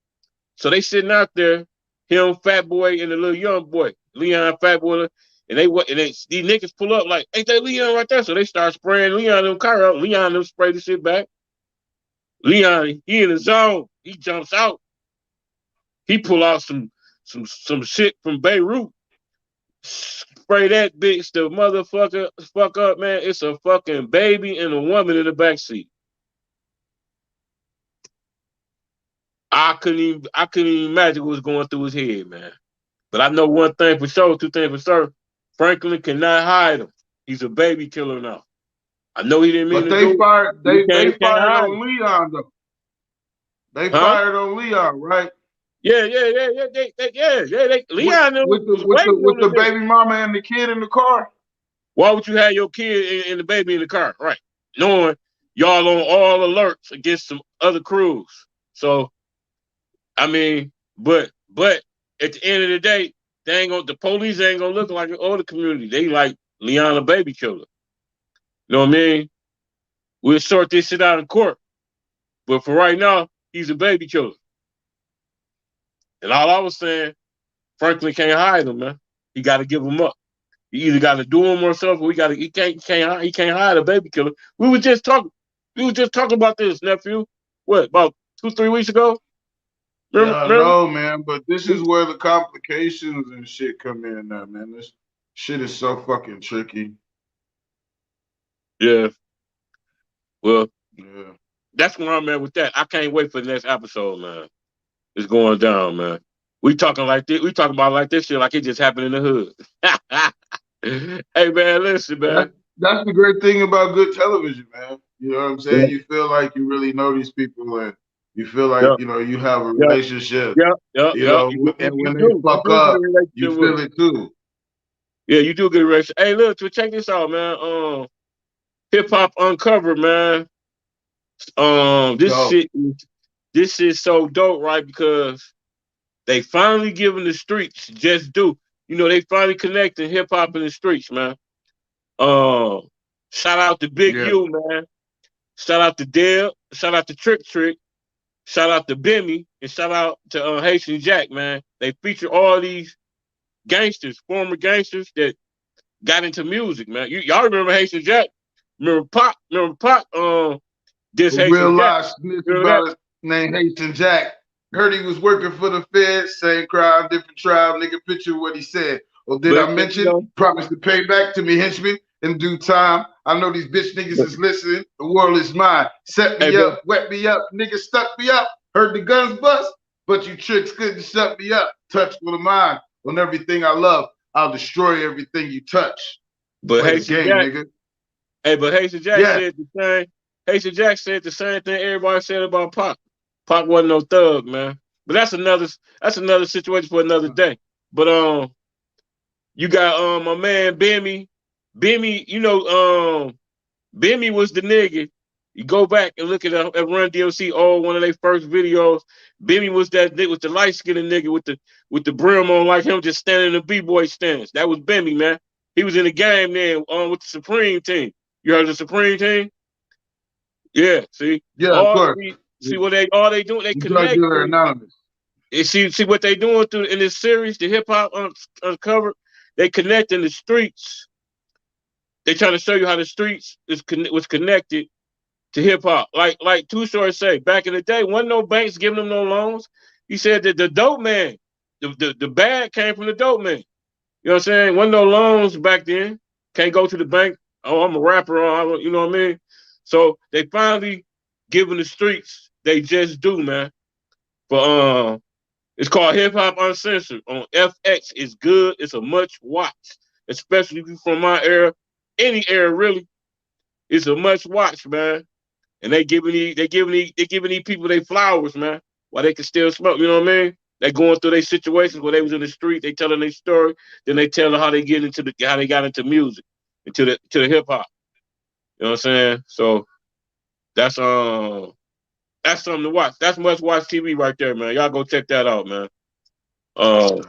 Speaker 3: So they sitting out there, him, Fat Boy, and the little young boy, Leon, Fat Boy, and these niggas pull up like, ain't that Leon right there? So they start spraying Leon them car out. Leon them spray the shit back. Leon, he in the zone. He jumps out. He pull out some shit from Beirut. Spray that bitch the motherfucker fuck up, man. It's a fucking baby and a woman in the backseat. I couldn't even imagine what was going through his head, man. But I know one thing for sure, two things for certain. Franklin cannot hide him. He's a baby killer now. I know he didn't mean
Speaker 4: but
Speaker 3: to
Speaker 4: they
Speaker 3: do
Speaker 4: fired.
Speaker 3: it.
Speaker 4: They fired
Speaker 3: hide
Speaker 4: on
Speaker 3: him.
Speaker 4: Leon though. They fired on Leon, right?
Speaker 3: Yeah. Leon
Speaker 4: with
Speaker 3: was waiting on
Speaker 4: the
Speaker 3: the
Speaker 4: baby mama and the kid in the car.
Speaker 3: Why would you have your kid and the baby in the car, right? Knowing y'all on all alerts against some other crews. So, I mean, but at the end of the day, the police ain't gonna look like an older community. They like Leon a baby killer. You know what I mean? We'll sort this shit out in court. But for right now, he's a baby killer. And all I was saying, Franklin can't hide him, man. He got to give him up. You either got to do him or something. He can't hide a baby killer. We were just talking about this, nephew. What, about 2-3 weeks ago?
Speaker 4: Remember? Yeah, I know, man. But this is where the complications and shit come in now, man. This shit is so fucking tricky.
Speaker 3: Yeah. Well,
Speaker 4: yeah.
Speaker 3: That's where I'm at with that. I can't wait for the next episode, man. It's going down, man. We talking like this. We talking about like this shit like it just happened in the hood. Hey, man, listen, man.
Speaker 4: That's the great thing about good television, man. You know what I'm saying? Yeah. You feel like you really know these people, and you feel like you have a relationship. And when they fuck up, you feel it too.
Speaker 3: Yeah, you do get a relationship. Hey, look, check this out, man. Hip Hop Uncovered, man. This shit's so dope, right? Because they finally giving the streets just due. They finally connecting hip hop in the streets, man. Shout out to Big U, man. Shout out to Dale. Shout out to Trick. Shout out to Bimmy, and shout out to Haitian Jack, man. They feature all these gangsters, former gangsters that got into music, man. Y'all remember Haitian Jack? Remember Pop? This
Speaker 4: real life snitch about his name Haitian Jack. Heard he was working for the feds, same crime, different tribe. Nigga, picture what he said. Well, did I mention? Promise to pay back to me, henchman, in due time. I know these bitch niggas is listening. The world is mine. Set me up, wet me up. Niggas stuck me up. Heard the guns bust, but you tricks couldn't shut me up. Touch with a mind on everything I love. I'll destroy everything you touch.
Speaker 3: But Haitian Jack, nigga. Hey, but Haitian Jack said the same. Haitian Jack said the same thing everybody said about Pop. Pop wasn't no thug, man. But that's another situation for another day. But you got my man Bimmy. Bimmy, Bimmy was the nigga. You go back and look at Run DMC, one of their first videos. Bimmy was that nigga with the light skinned nigga with the brim on, like him, just standing in the B-boy stance. That was Bimmy, man. He was in the game then with the Supreme team. You heard of the Supreme team? Yeah, see?
Speaker 4: Yeah, of course.
Speaker 3: See what they doing? They connect. See what they doing in this series, the Hip Hop Uncovered. They connect in the streets. They trying to show you how the streets was connected to hip hop. Like Too Short say, back in the day, wasn't no banks giving them no loans. He said that the dope man, the bag came from the dope man. You know what I'm saying? Wasn't no loans back then. Can't go to the bank. Oh, I'm a rapper. You know what I mean? So they finally giving the streets they just do, man. But it's called Hip Hop Uncensored on FX. It's good. It's a much watch, especially if you from my era, any era really. It's a much watch, man. And they giving these people their flowers, man, while they can still smoke. You know what I mean? They going through their situations where they was in the street. They telling their story. Then they tell how they got into music, into the hip hop. You know what I'm saying? So that's something to watch. That's must watch TV right there, man. Y'all go check that out, man. I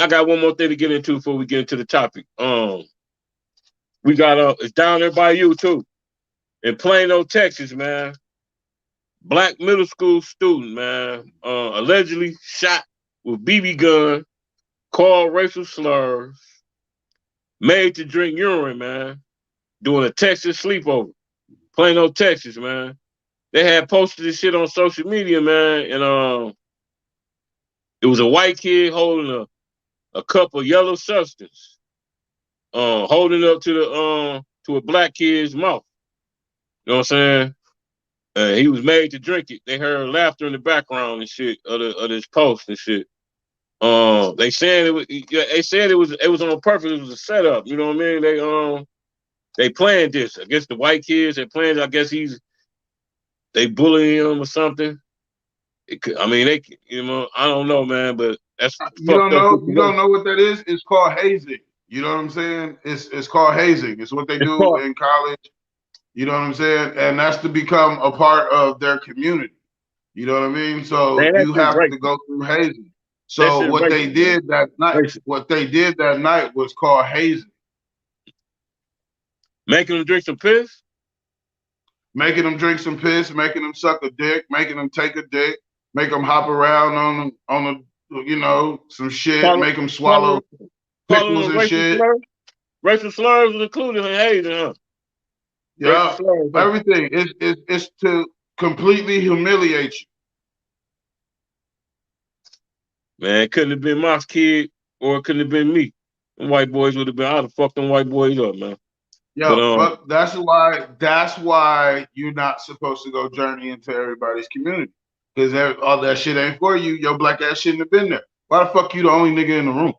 Speaker 3: got one more thing to get into before we get into the topic. We got it's down there by you too, in Plano, Texas, man. Black middle school student, man, allegedly shot with BB gun, called racial slurs, made to drink urine, man, doing a Texas sleepover. Plano, Texas, man. They had posted this shit on social media, man, and it was a white kid holding a cup of yellow substance, holding up to a black kid's mouth. You know what I'm saying? He was made to drink it. They heard laughter in the background and shit of this post and shit. They said it was on purpose. It was a setup. You know what I mean? They planned this. I guess the white kids they planned. I guess they bullying him or something. I don't know, man, but that's
Speaker 4: you don't know. You don't know what that is. It's called hazing. You know what I'm saying? It's called hazing. It's what they do in college. You know what I'm saying? And that's to become a part of their community. You know what I mean? So you have to go through hazing. So what they did that night was called hazing.
Speaker 3: Making them drink some piss?
Speaker 4: Making them drink some piss, making them suck a dick, making them take a dick, make them hop around on some shit, make them swallow pickles and shit.
Speaker 3: Racial slurs was included in hazing, huh?
Speaker 4: Yeah, everything. It's to completely humiliate you.
Speaker 3: Man, it couldn't have been my kid or it couldn't have been me. Them white boys would have been, I'd have fucked them white boys up, man.
Speaker 4: Yo, but that's why you're not supposed to go journey into everybody's community. Because all that shit ain't for you. Your black ass shouldn't have been there. Why the fuck you the only nigga in the room?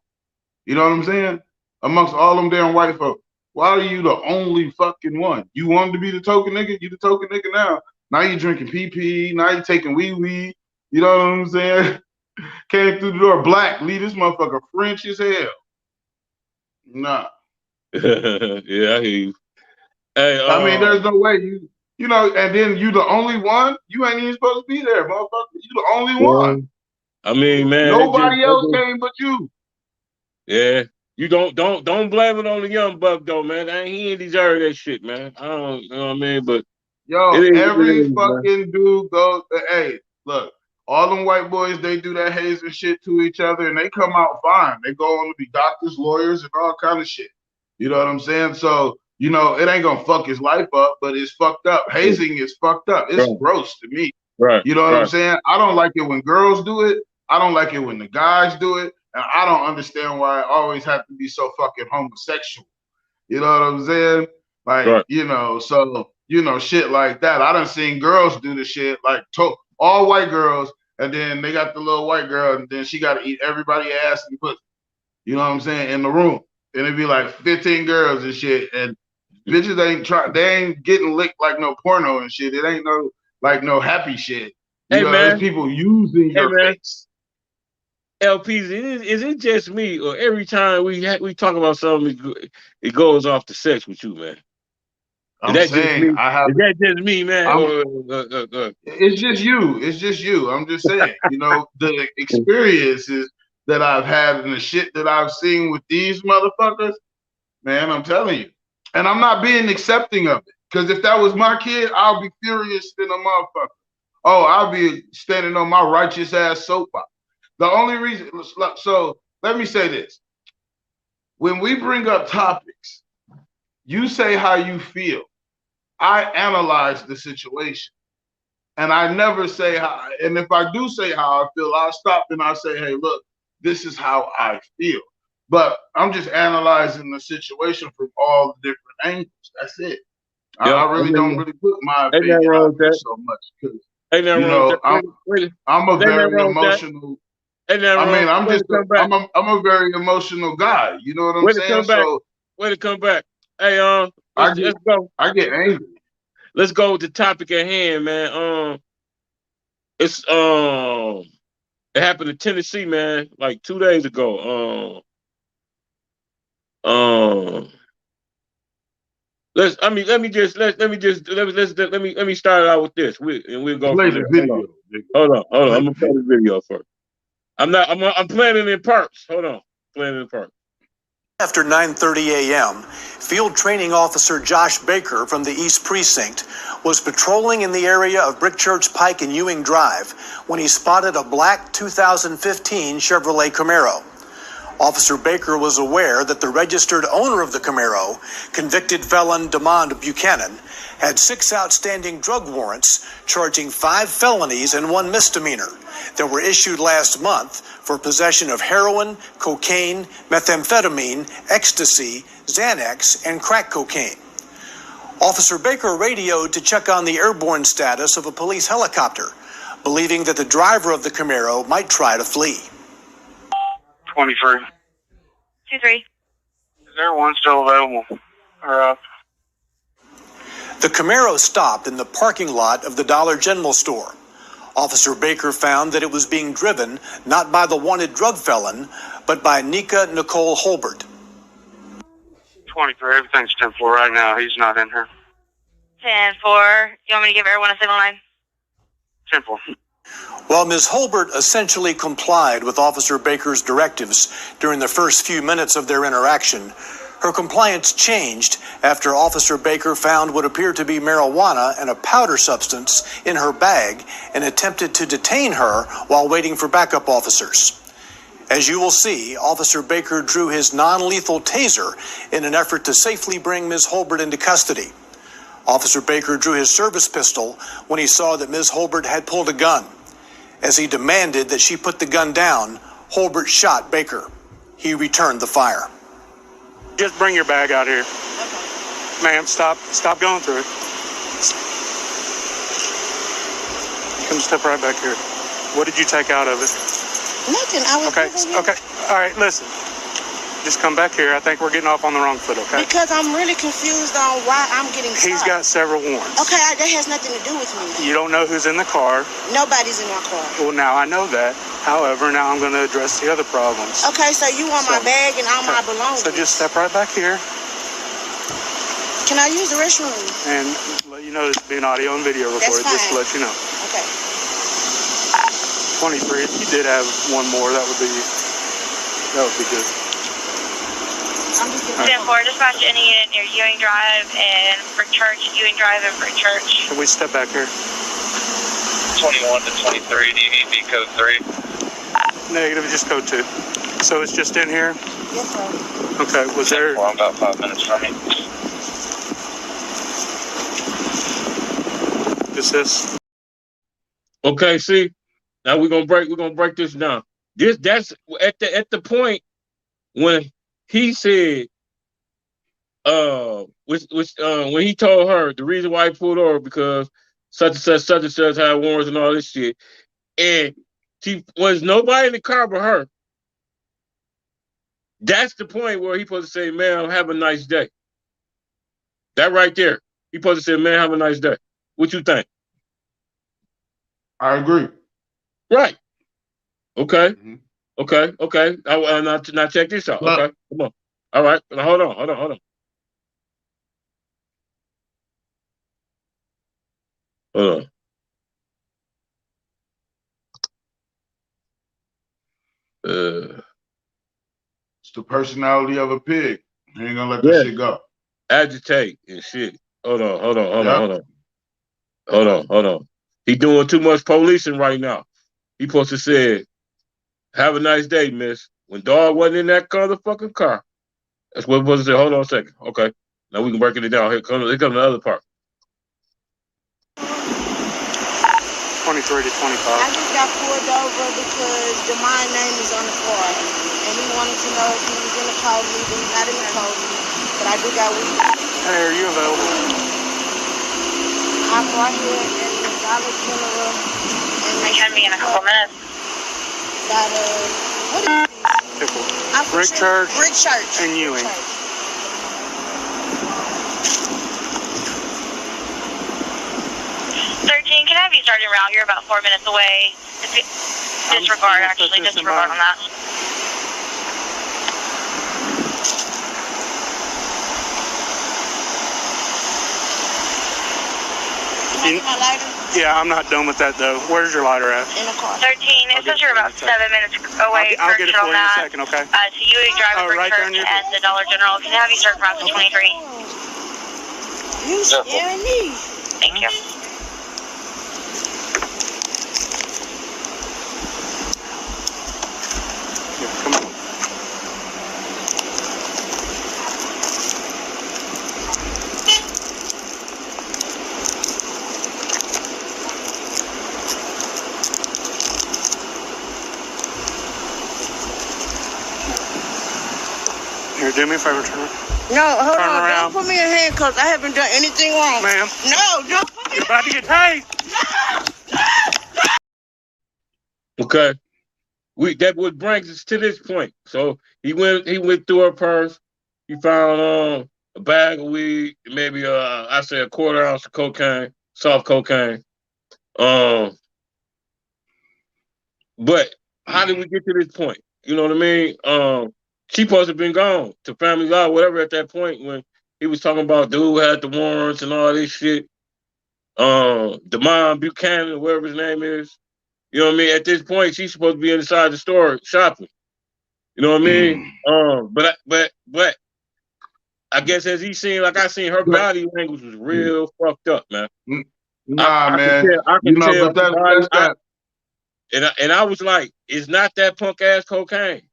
Speaker 4: You know what I'm saying? Amongst all them damn white folk. Why are you the only fucking one? You wanted to be the token nigga? You the token nigga now. Now you drinking PP. Now you taking wee. You know what I'm saying? Came through the door black. Leave this motherfucker French as hell. Nah.
Speaker 3: Yeah, I hear you. Hey,
Speaker 4: I mean, there's no way and then you the only one. You ain't even supposed to be there, motherfucker. You the only one.
Speaker 3: I mean, man,
Speaker 4: nobody else came but you.
Speaker 3: Yeah, you don't blame it on the young buck though, man. He ain't deserve that shit, man. I don't, you know what I mean? But
Speaker 4: every fucking dude goes. Hey, look, all them white boys, they do that hazing shit to each other, and they come out fine. They go on to be doctors, lawyers, and all kind of shit. You know what I'm saying? So, it ain't gonna fuck his life up, but it's fucked up. Hazing is fucked up. It's gross to me.
Speaker 3: Right.
Speaker 4: You know what I'm saying? I don't like it when girls do it. I don't like it when the guys do it. And I don't understand why it always have to be so fucking homosexual. You know what I'm saying? Like, shit like that. I done seen girls do the shit, like all white girls, and then they got the little white girl, and then she got to eat everybody ass and pussy. You know what I'm saying? In the room. And it'd be like 15 girls and shit. And bitches they ain't getting licked like no porno and shit. It ain't no happy shit. You know,
Speaker 3: man,
Speaker 4: there's people using your face.
Speaker 3: LPs, is it just me, or every time we talk about something, it goes off to sex with you, man?
Speaker 4: Is that
Speaker 3: just me, man?
Speaker 4: It's just you. It's just you. I'm just saying. The experiences that I've had and the shit that I've seen with these motherfuckers, man, I'm telling you. And I'm not being accepting of it. Because if that was my kid, I'll be furious than a motherfucker. Oh, I'll be standing on my righteous ass soapbox. The only reason, so let me say this. When we bring up topics, you say how you feel. I analyze the situation. And I never say how, and if I do say how I feel, I'll stop and I'll say, hey, look, this is how I feel. But I'm just analyzing the situation from all the different angles. That's it.
Speaker 3: Yeah.
Speaker 4: I really don't really put my
Speaker 3: Ain't nothing
Speaker 4: opinion
Speaker 3: wrong
Speaker 4: out
Speaker 3: with
Speaker 4: there
Speaker 3: that.
Speaker 4: so much because
Speaker 3: Ain't nothing wrong with that.
Speaker 4: I'm a
Speaker 3: Ain't nothing
Speaker 4: very
Speaker 3: wrong with that.
Speaker 4: emotional.
Speaker 3: Ain't nothing
Speaker 4: I mean,
Speaker 3: wrong.
Speaker 4: I'm
Speaker 3: Way
Speaker 4: just
Speaker 3: to come back.
Speaker 4: I'm a very emotional guy. You know what I'm
Speaker 3: Way to
Speaker 4: saying?
Speaker 3: come back.
Speaker 4: So
Speaker 3: Way to come back. Hey,
Speaker 4: I
Speaker 3: let's
Speaker 4: get
Speaker 3: go.
Speaker 4: I get angry.
Speaker 3: Let's go with the topic at hand, man. It's it happened in Tennessee, man, like 2 days ago. Let me start it out with this. We'll go
Speaker 4: Play
Speaker 3: from
Speaker 4: the
Speaker 3: there.
Speaker 4: video, nigga.
Speaker 3: Hold on.
Speaker 4: Play
Speaker 3: I'm
Speaker 4: the
Speaker 3: gonna play
Speaker 4: video.
Speaker 3: the video first. I'm playing it in parts. Hold on. Playing it in parts.
Speaker 9: After 9:30 a.m., field training officer Josh Baker from the East Precinct was patrolling in the area of Brick Church Pike and Ewing Drive when he spotted a black 2015 Chevrolet Camaro. Officer Baker was aware that the registered owner of the Camaro, convicted felon DeMond Buchanan, had 6 outstanding drug warrants charging 5 felonies and 1 misdemeanor that were issued last month for possession of heroin, cocaine, methamphetamine, ecstasy, Xanax, and crack cocaine. Officer Baker radioed to check on the airborne status of a police helicopter, believing that the driver of the Camaro might try to flee.
Speaker 10: 23.
Speaker 11: 23.
Speaker 10: Is there one still available? Or,
Speaker 9: The Camaro stopped in the parking lot of the Dollar General store. Officer Baker found that it was being driven not by the wanted drug felon, but by Nika Nicole Holbert.
Speaker 10: 23. Everything's 10-4 right now. He's not in here.
Speaker 11: 10-4. You want me to give everyone a signal line?
Speaker 10: 10-4.
Speaker 9: While Ms. Holbert essentially complied with Officer Baker's directives during the first few minutes of their interaction, her compliance changed after Officer Baker found what appeared to be marijuana and a powder substance in her bag and attempted to detain her while waiting for backup officers. As you will see, Officer Baker drew his non-lethal taser in an effort to safely bring Ms. Holbert into custody. Officer Baker drew his service pistol when he saw that Ms. Holbert had pulled a gun. As he demanded that she put the gun down, Holbert shot Baker. He returned the fire.
Speaker 10: Just bring your bag out here. Ma'am, stop going through it. Come step right back here. What did you take out of it?
Speaker 12: Nothing. I was
Speaker 10: Okay. All right, listen. Just come back here. I think we're getting off on the wrong foot, okay?
Speaker 12: Because I'm really confused on why I'm getting stopped.
Speaker 10: He's got several warrants.
Speaker 12: Okay, that has nothing to do with me.
Speaker 10: You don't know who's in the car.
Speaker 12: Nobody's in my car.
Speaker 10: Well, now I know that. However, now I'm going to address the other problems.
Speaker 12: Okay, so you want my bag and all my belongings.
Speaker 10: So just step right back here.
Speaker 12: Can I use the restroom?
Speaker 10: And let you know this is being audio and video recorded, just to let you know.
Speaker 12: Okay.
Speaker 10: 23, if you did have one more, that would be good.
Speaker 11: 10-4, dispatch any unit near Ewing Drive and Brick Church, Ewing Drive and Brick Church.
Speaker 10: Can we step back here?
Speaker 13: 21 to 23, do you need me code 3?
Speaker 10: Negative, just code 2. So it's just in here?
Speaker 12: Yes, sir.
Speaker 10: Okay, was there...
Speaker 13: Well, I'm about 5 minutes from you.
Speaker 10: Is this?
Speaker 3: Okay, see, now we're gonna break this down. That's at the point when he said, when he told her the reason why he pulled over because such and such had warrants and all this shit, and she was nobody in the car but her. That's the point where he supposed to say, "Man, have a nice day." That right there, he supposed to say, "Man, have a nice day." What you think?
Speaker 4: I agree.
Speaker 3: Right. Okay. Mm-hmm. Okay. Now check this out. Okay. Come on. All right. Now hold on.
Speaker 4: It's the personality of a pig. I ain't gonna let that shit go.
Speaker 3: Agitate and shit. Hold on. He doing too much policing right now. He supposed to say, "Have a nice day, miss." When dog wasn't in that motherfucking car. That's what he supposed to say. Hold on a second. Okay. Now we can break it down. Here comes the other part.
Speaker 10: 23 to 25.
Speaker 12: I just got pulled over because my name is on the car. And he wanted to know if he was in the police. He's not in the police. But I do got weed.
Speaker 10: Hey, are you available?
Speaker 12: park right here in the Dollar General.
Speaker 11: I can be in a couple minutes.
Speaker 12: That what is it?
Speaker 10: Brick Church.
Speaker 12: Brick Church.
Speaker 10: And Ewing.
Speaker 11: 13, can I have you starting around? You're about 4 minutes away. Disregard, actually. Disregard on that.
Speaker 12: My lighter?
Speaker 10: Yeah, I'm not done with that, though. Where's your lighter at?
Speaker 12: In the car.
Speaker 11: 13, it says you're about 7 minutes away.
Speaker 10: I'll get it for you in a second, okay?
Speaker 11: So Ewing Drive, Brick
Speaker 10: right there
Speaker 11: Church,
Speaker 10: in your
Speaker 11: and the Dollar General. Can I have you start around to 23?
Speaker 12: You scaring me.
Speaker 11: Thank you.
Speaker 10: Come on. Here, do me a favor, turn around.
Speaker 12: No, hold
Speaker 10: Turn
Speaker 12: on.
Speaker 10: around.
Speaker 12: Don't put me in handcuffs. I haven't done anything wrong.
Speaker 10: Ma'am.
Speaker 12: No, don't put me
Speaker 10: You're about to get tased.
Speaker 3: Okay. That what brings us to this point. So he went through her purse. He found a bag of weed, maybe I say a quarter ounce of cocaine, soft cocaine. But how did we get to this point? You know what I mean? She supposed to have been gone to family law, whatever, at that point when he was talking about dude who had the warrants and all this shit. Demond Buchanan, whatever his name is. You know what I mean? At this point, she's supposed to be inside the store shopping. You know what I mean? But I guess as he seen, like I seen, her body language was real fucked up, man.
Speaker 4: Nah, man.
Speaker 3: I can tell.
Speaker 4: But that's that.
Speaker 3: And I was like, it's not that punk ass cocaine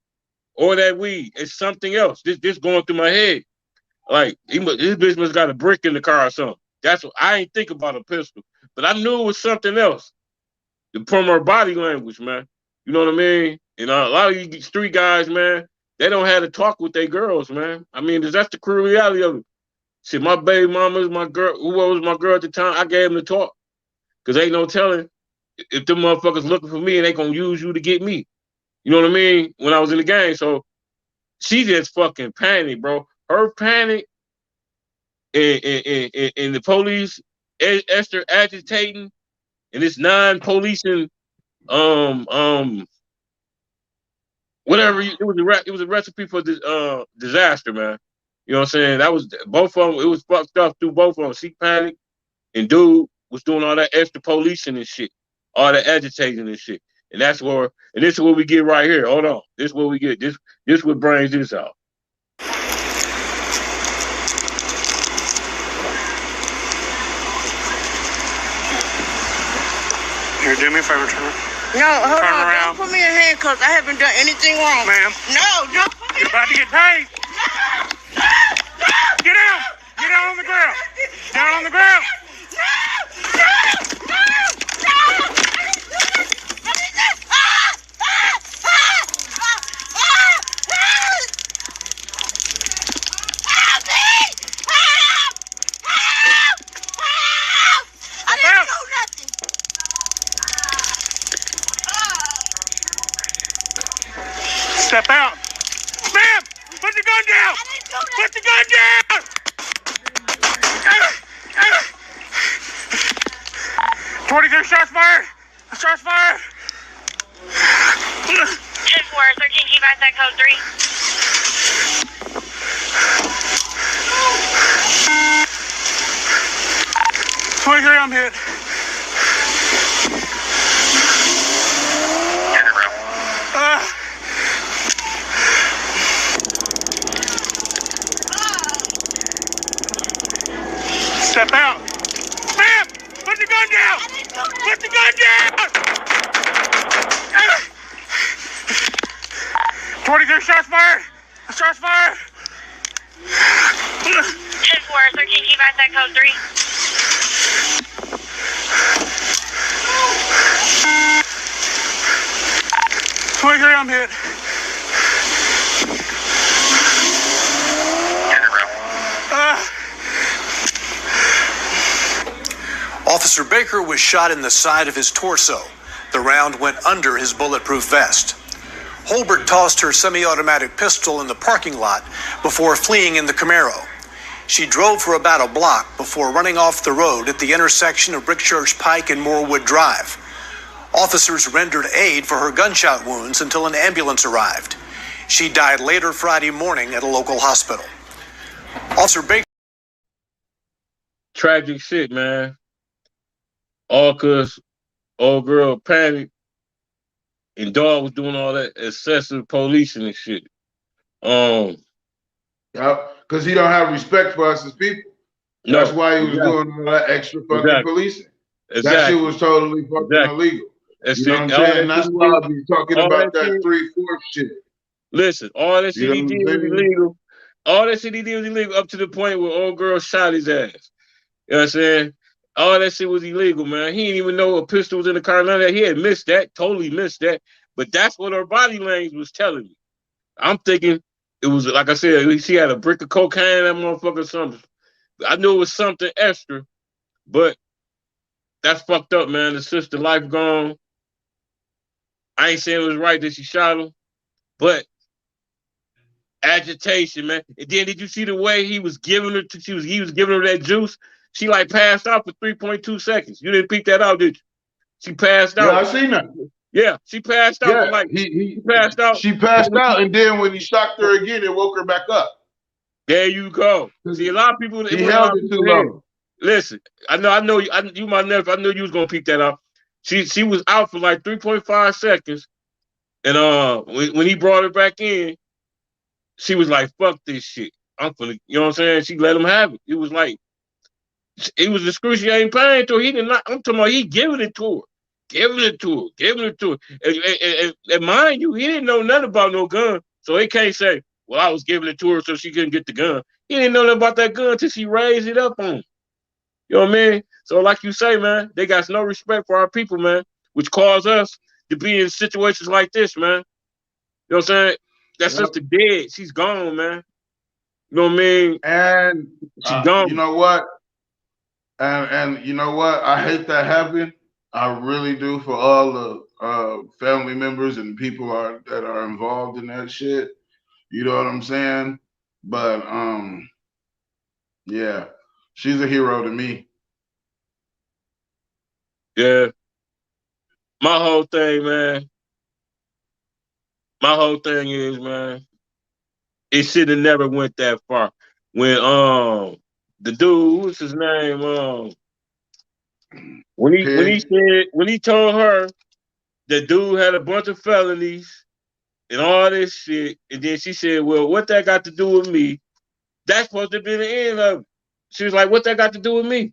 Speaker 3: or that weed. It's something else. This going through my head. Like this bitch must got a brick in the car or something. That's what I ain't think about, a pistol, but I knew it was something else. From her body language, man. You know what I mean? And a lot of these street guys, man, they don't have to talk with their girls, man. I mean, that's the cruel reality of it. Shit, my baby mama's my girl. Who was my girl at the time? I gave them the talk. Because ain't no telling if them motherfuckers looking for me and they gonna use you to get me. You know what I mean? When I was in the game. So she just fucking panicked, bro. Her panic and the police, Esther agitating, and this non-policing, whatever, it was a recipe for this disaster, man. You know what I'm saying? That was both of them. It was fucked up through both of them. She panicked, and dude was doing all that extra policing and shit, all that agitating and shit. And this is what we get right here. Hold on, this is what we get. This what brings this out.
Speaker 10: Here, do me a favor, turn around.
Speaker 12: No, hold
Speaker 10: Turn
Speaker 12: on.
Speaker 10: around.
Speaker 12: Don't put me in handcuffs. I haven't done anything wrong.
Speaker 10: Ma'am.
Speaker 12: No, don't put me
Speaker 10: You're about to get tased. Get down. Get down on the ground. Down on the ground. Step out. Ma'am, put the gun down. Put the gun down. 23 shots fired. Shots fired.
Speaker 11: 10-4, 13, keep at that code 3.
Speaker 10: I'm hit. Step out. Ma'am, put the gun down. Put the gun down. 23 shots fired. Shots fired.
Speaker 11: 10-4, 13, keep at that code 3.
Speaker 10: I'm hit.
Speaker 9: Officer Baker was shot in the side of his torso. The round went under his bulletproof vest. Holbert tossed her semi-automatic pistol in the parking lot before fleeing in the Camaro. She drove for about a block before running off the road at the intersection of Brickchurch Pike and Moorwood Drive. Officers rendered aid for her gunshot wounds until an ambulance arrived. She died later Friday morning at a local hospital. Officer Baker.
Speaker 3: Tragic shit, man. All because old girl panicked and dog was doing all that excessive policing and shit.
Speaker 4: Yep, because he don't have respect for us as people. That's why he was doing all that extra fucking policing. That shit was totally fucking illegal. You know what I'm saying? That's why I'll be talking about that 3/4 shit.
Speaker 3: Listen, all that shit he did was illegal. All that shit he did was illegal up to the point where old girl shot his ass. You know what I'm saying? All that shit was illegal, man. He didn't even know a pistol was in the car. None of that. He had missed that, totally missed that. But that's what her body language was telling me. I'm thinking it was, like I said, she had a brick of cocaine, that motherfucker, something. I knew it was something extra, but that's fucked up, man. The sister life gone. I ain't saying it was right that she shot him, but agitation, man. And then did you see the way he was giving her? He was giving her that juice. She like passed out for 3.2 seconds. You didn't peek that out, did you? She passed out.
Speaker 4: Yeah, I seen that.
Speaker 3: Yeah, she passed out.
Speaker 4: Yeah,
Speaker 3: for like
Speaker 4: he
Speaker 3: passed out.
Speaker 4: She passed out, and then when he shocked her again, it woke her back up.
Speaker 3: There you go. See, a lot of people.
Speaker 4: He held it too long.
Speaker 3: Listen, I know you my nephew. I knew you was gonna peek that out. She was out for like 3.5 seconds, and when he brought her back in, she was like, "Fuck this shit. I'm finna," you know what I'm saying? She let him have it. It was like, it was excruciating pain to her. He did not. I'm talking about he giving it to her, giving it to her. And mind you, he didn't know nothing about no gun, so he can't say, "Well, I was giving it to her so she couldn't get the gun." He didn't know nothing about that gun until she raised it up on him. You know what I mean? So like you say, man, they got no respect for our people, man, which cause us to be in situations like this, man. You know what I'm saying? That sister dead. She's gone, man. You know what I mean?
Speaker 4: And
Speaker 3: she's gone.
Speaker 4: You know what? And you know what? I hate that happened. I really do, for all the family members and people that are involved in that shit. You know what I'm saying? But yeah, she's a hero to me.
Speaker 3: Yeah. My whole thing, man. My whole thing is, man, it should have never went that far. When the dude, what's his name? When he told her the dude had a bunch of felonies and all this shit, and then she said, "Well, what that got to do with me?" That's supposed to be the end of it. She was like, "What that got to do with me?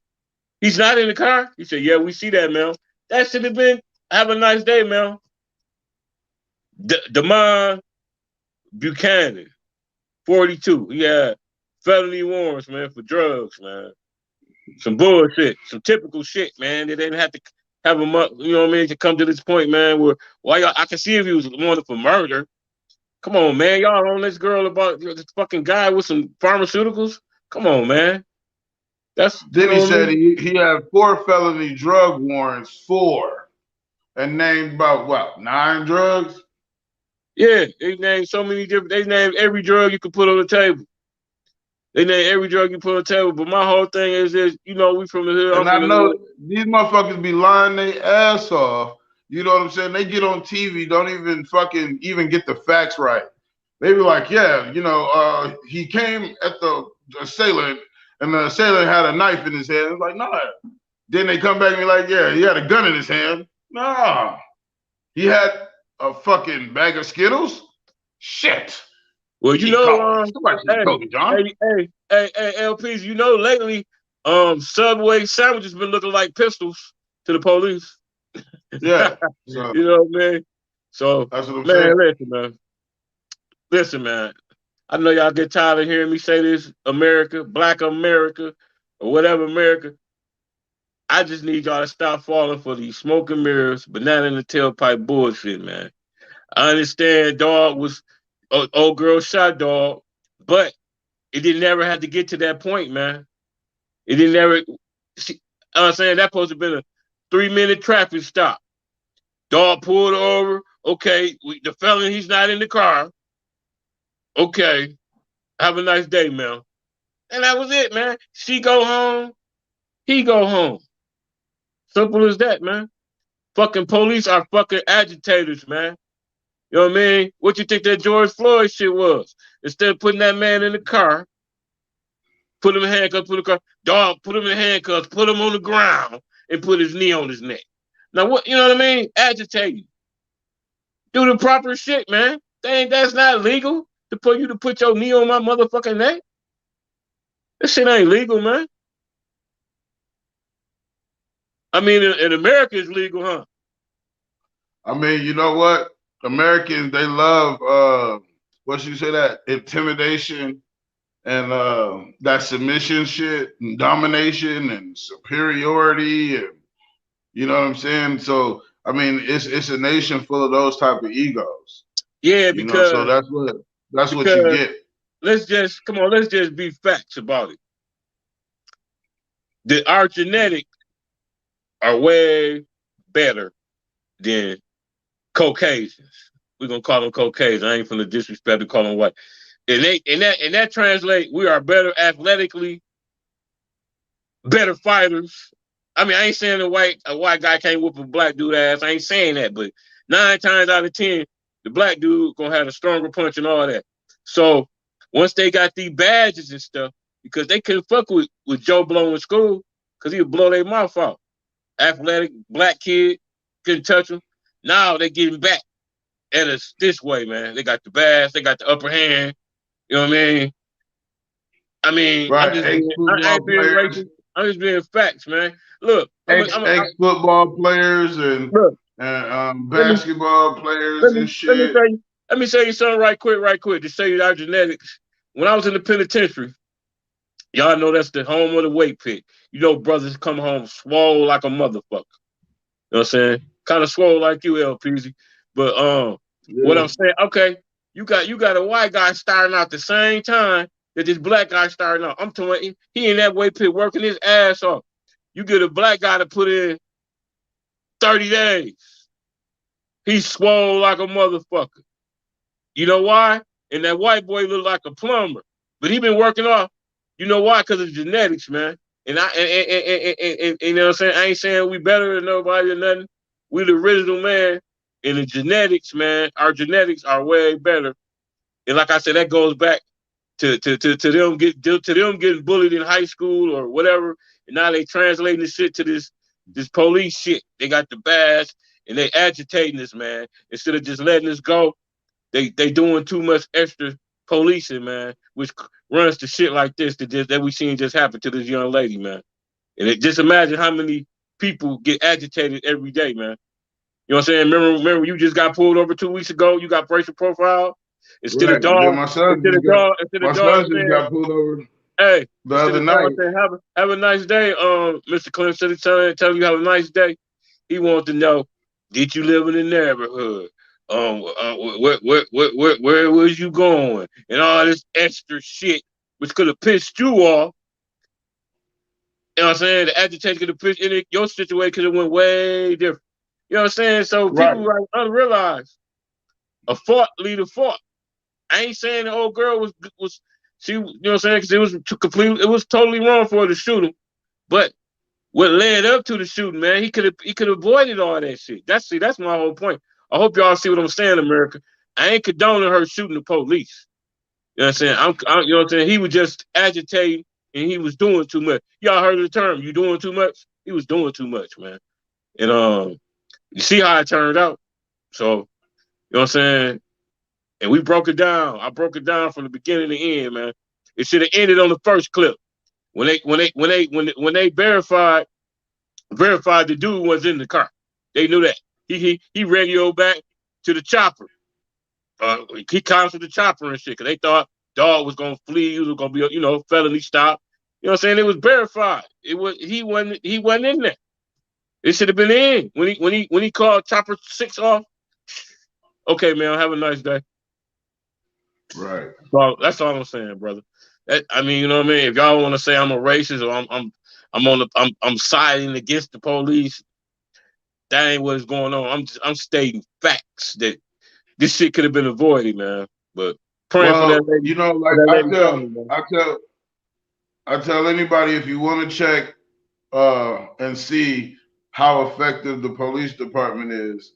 Speaker 3: He's not in the car." He said, "Yeah, we see that, Mel." That should have been, "Have a nice day, Mel." Damon Buchanan, 42. He had felony warrants, man, for drugs, man. Some bullshit, some typical shit, man. They didn't have to have him up, you know what I mean, to come to this point, man, where I can see if he was wanted for murder. Come on, man. Y'all on this girl about this fucking guy with some pharmaceuticals? Come on, man.
Speaker 4: Then he said he had 4 felony drug warrants, 4, and named about what, 9 drugs?
Speaker 3: Yeah, they named so many different. They named every drug you could put on the table. They named every drug you put on the table. But my whole thing is this, you know, we from the hood.
Speaker 4: And I know these motherfuckers be lying their ass off. You know what I'm saying? They get on TV, don't even get the facts right. They be like, yeah, you know, he came at the assailant, and the assailant had a knife in his hand. It's like, nah. Then they come back and be like, yeah, he had a gun in his hand. Nah. He had a fucking bag of Skittles? Shit.
Speaker 3: Well, you know, hey, LPs, you know, lately, Subway sandwiches been looking like pistols to the police.
Speaker 4: Yeah. So,
Speaker 3: you know what I mean? So,
Speaker 4: that's what I'm saying.
Speaker 3: Listen, man. I know y'all get tired of hearing me say this, America, Black America, or whatever America. I just need y'all to stop falling for these smoke and mirrors, banana in the tailpipe bullshit, man. I understand dog was old girl shot dog, but it didn't ever have to get to that point, man. It didn't ever. I'm saying that supposed to have been a 3-minute traffic stop. Dog pulled over. Okay, the felon, he's not in the car. Okay, have a nice day, man. And that was it, man. She go home. He go home. Simple as that, man. Fucking police are fucking agitators, man. You know what I mean? What you think that George Floyd shit was? Instead of putting that man in the car, put him in handcuffs, put the car, dog, put him in handcuffs, put him on the ground, and put his knee on his neck. Now what? You know what I mean? Agitating. Do the proper shit, man. That's not legal to put your knee on my motherfucking neck. This shit ain't legal, man. I mean, in America, it's legal, huh?
Speaker 4: I mean, you know what? Americans, they love what you say, that intimidation and that submission shit and domination and superiority, and you know what I'm saying? So I mean, it's a nation full of those type of egos.
Speaker 3: Yeah,
Speaker 4: You know, so that's what you get.
Speaker 3: Let's just be facts about it. Our genetics are way better than Caucasians. We're gonna call them Caucasians. I ain't from the disrespect to call them white. And that translate, we are better athletically, better fighters. I mean, I ain't saying a white guy can't whoop a black dude ass. I ain't saying that, but 9 times out of 10, the black dude gonna have a stronger punch and all that. So once they got these badges and stuff, because they couldn't fuck with Joe Blow in school, because he'd blow their mouth out. Athletic black kid, couldn't touch him. Now they getting back at us this way, man. They got the badge, they got the upper hand. You know what I mean?
Speaker 4: Right.
Speaker 3: I ain't being racist. I'm just being facts, man. Look,
Speaker 4: ex-football players and basketball players and shit.
Speaker 3: Let me say you something right quick to show you our genetics. When I was in the penitentiary, y'all know that's the home of the weight pit. You know, brothers come home swole like a motherfucker. You know what I'm saying? Kind of swole like you, LPZ. But what I'm saying, okay, you got a white guy starting out the same time that this black guy starting out. I'm telling you, he in that weight pit working his ass off. You get a black guy to put in 30 days. He's swole like a motherfucker. You know why? And that white boy look like a plumber. But he been working off. You know why? Because of genetics, man. And you know what I'm saying? I ain't saying we better than nobody or nothing. We the original, man. And the genetics, man, our genetics are way better. And like I said, that goes back to them getting bullied in high school or whatever. And now they translating this shit to this police shit. They got the badge and they agitating this, man. Instead of just letting this go, they doing too much extra policing, man, which runs to shit like this that we seen just happen to this young lady, man. And just imagine how many people get agitated every day, man. You know what I'm saying? Remember you just got pulled over 2 weeks ago. You got racial profile. Instead of dog,
Speaker 4: my son just got pulled over.
Speaker 3: Hey,
Speaker 4: the other night.
Speaker 3: Saying, have a nice day, Mr. Clem. Instead of telling you have a nice day, he wanted to know, did you live in the neighborhood? Where was you going? And all this extra shit, which could have pissed you off. You know what I'm saying? The agitation could have pissed in your situation could have went way different. You know what I'm saying? So people like unrealized. A fault lead a fault. I ain't saying the old girl was she, you know what I'm saying? Because it was totally wrong for her to shoot him. But what led up to the shooting, man, he could have avoided all that shit. That's my whole point. I hope y'all see what I'm saying, America. I ain't condoning her shooting the police. You know what I'm saying? You know what I'm saying? He was just agitating and he was doing too much. Y'all heard of the term, you doing too much? He was doing too much, man. And you see how it turned out. So, you know what I'm saying? And we broke it down. I broke it down from the beginning to the end, man. It should have ended on the first clip. When they verified the dude was in the car. They knew that. He radioed back to the chopper. He counseled the chopper and shit, because they thought dog was gonna flee, he was gonna be, felony stop. You know what I'm saying? It was verified. He wasn't in there. It should have been in. When he called chopper 6 off. Okay, man, have a nice day.
Speaker 4: Right.
Speaker 3: Well, that's all I'm saying, brother. You know what I mean? If y'all want to say I'm a racist or I'm siding against the police. That ain't what's going on. I'm stating facts that this shit could have been avoided, man. But praying for that
Speaker 4: Well,
Speaker 3: lady,
Speaker 4: you know,
Speaker 3: for
Speaker 4: like
Speaker 3: that lady family, man.
Speaker 4: I tell anybody, if you want to check and see how effective the police department is,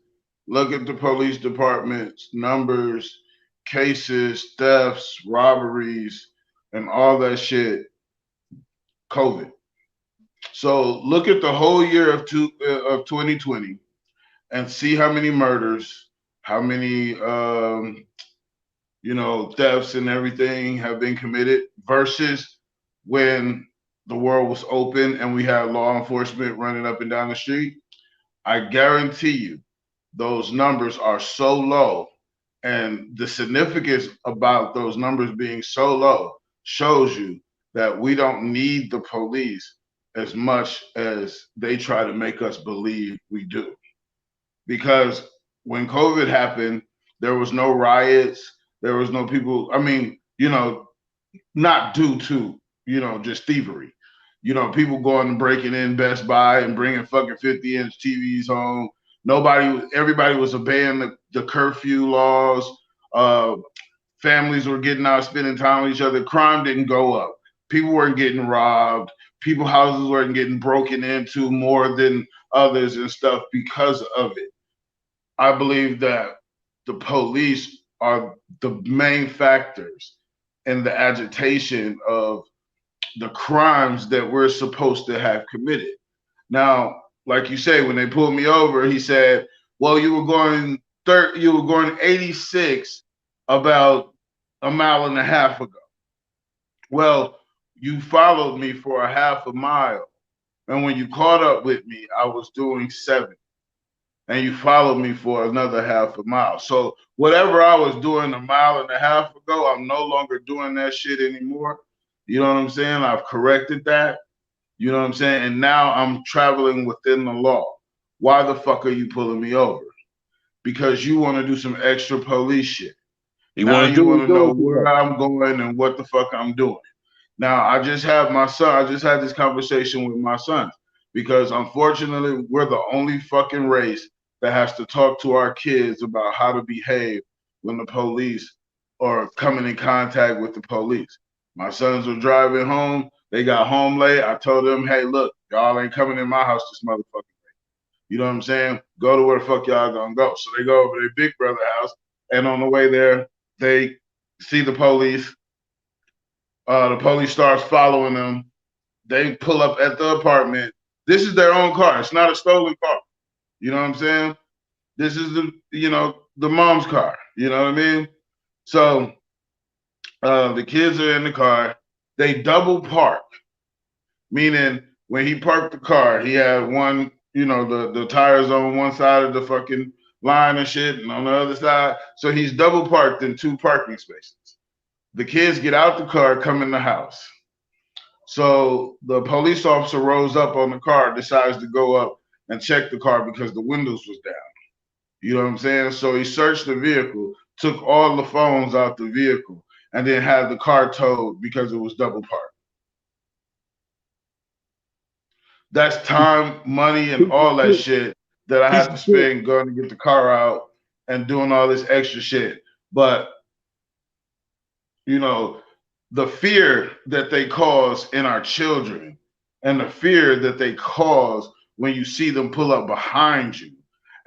Speaker 4: look at the police department's numbers, cases, thefts, robberies, and all that shit. COVID. So look at the whole year of 2020 and see how many murders, how many thefts and everything have been committed versus when the world was open and we had law enforcement running up and down the street. I guarantee you those numbers are so low. And the significance about those numbers being so low shows you that we don't need the police as much as they try to make us believe we do. Because when COVID happened, there was no riots, there was no people, I mean, not due to, just thievery. People going and breaking in Best Buy and bringing fucking 50-inch TVs home. Everybody was obeying the curfew laws. Families were getting out, spending time with each other. Crime didn't go up. People weren't getting robbed. People's houses weren't getting broken into more than others and stuff because of it. I believe that the police are the main factors in the agitation of the crimes that we're supposed to have committed. Now, like you say, when they pulled me over, he said, "Well, you were going 86 about a mile and a half ago." Well, you followed me for a half a mile, and when you caught up with me, I was doing 70. And you followed me for another half a mile. So whatever I was doing a mile and a half ago, I'm no longer doing that shit anymore. You know what I'm saying? I've corrected that. You know what I'm saying? And now I'm traveling within the law. Why the fuck are you pulling me over? Because you want to do some extra police shit. Now you want to know where I'm going and what the fuck I'm doing. Now I just had this conversation with my son because unfortunately we're the only fucking race that has to talk to our kids about how to behave when the police are coming in contact with the police. My sons were driving home. They got home late. I told them, hey, look, y'all ain't coming in my house this motherfucking day. You know what I'm saying? Go to where the fuck y'all gonna go. So they go over to their big brother house, and on the way there, they see the police. The police starts following them. They pull up at the apartment. This is their own car. It's not a stolen car. You know what I'm saying? This is the mom's car. You know what I mean? So the kids are in the car. They double park, meaning when he parked the car, he had one, the tires on one side of the fucking line and shit, and on the other side. So he's double parked in two parking spaces. The kids get out the car, come in the house. So the police officer rose up on the car, decides to go up and check the car because the windows was down. You know what I'm saying? So he searched the vehicle, took all the phones out the vehicle, and then had the car towed because it was double parked. That's time, money, and all that shit that I have to spend going to get the car out and doing all this extra shit. But, the fear that they cause in our children and the fear that they cause when you see them pull up behind you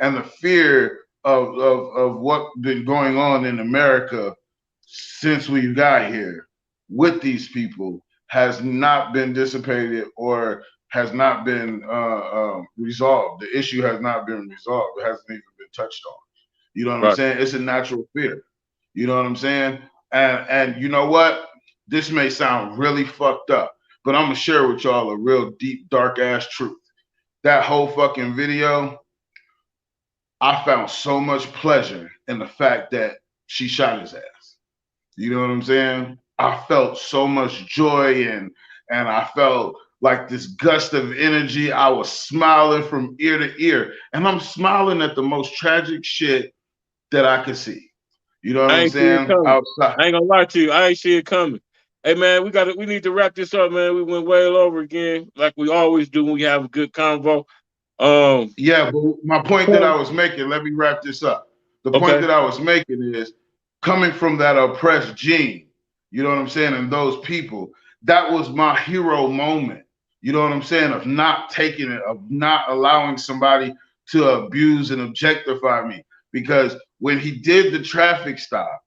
Speaker 4: and the fear of what's been going on in America since we got here with these people has not been dissipated or has not been resolved. The issue has not been resolved. It hasn't even been touched on. You know what I'm saying? It's a natural fear. You know what I'm saying? And you know what? This may sound really fucked up, but I'm gonna share with y'all a real deep, dark ass truth. That whole fucking video, I found so much pleasure in the fact that she shot his ass. You know what I'm saying? I felt so much joy and I felt like this gust of energy. I was smiling from ear to ear, and I'm smiling at the most tragic shit that I could see. You know what I'm saying?
Speaker 3: Outside. I ain't gonna lie to you. I ain't see it coming. Hey man, we need to wrap this up, man. We went way over again, like we always do when we have a good convo.
Speaker 4: Yeah, but my point that I was making, let me wrap this up. The point
Speaker 3: Okay.
Speaker 4: that I was making is coming from that oppressed gene, you know what I'm saying, and those people, that was my hero moment. You know what I'm saying? Of not taking it, of not allowing somebody to abuse and objectify me. Because when he did the traffic stop,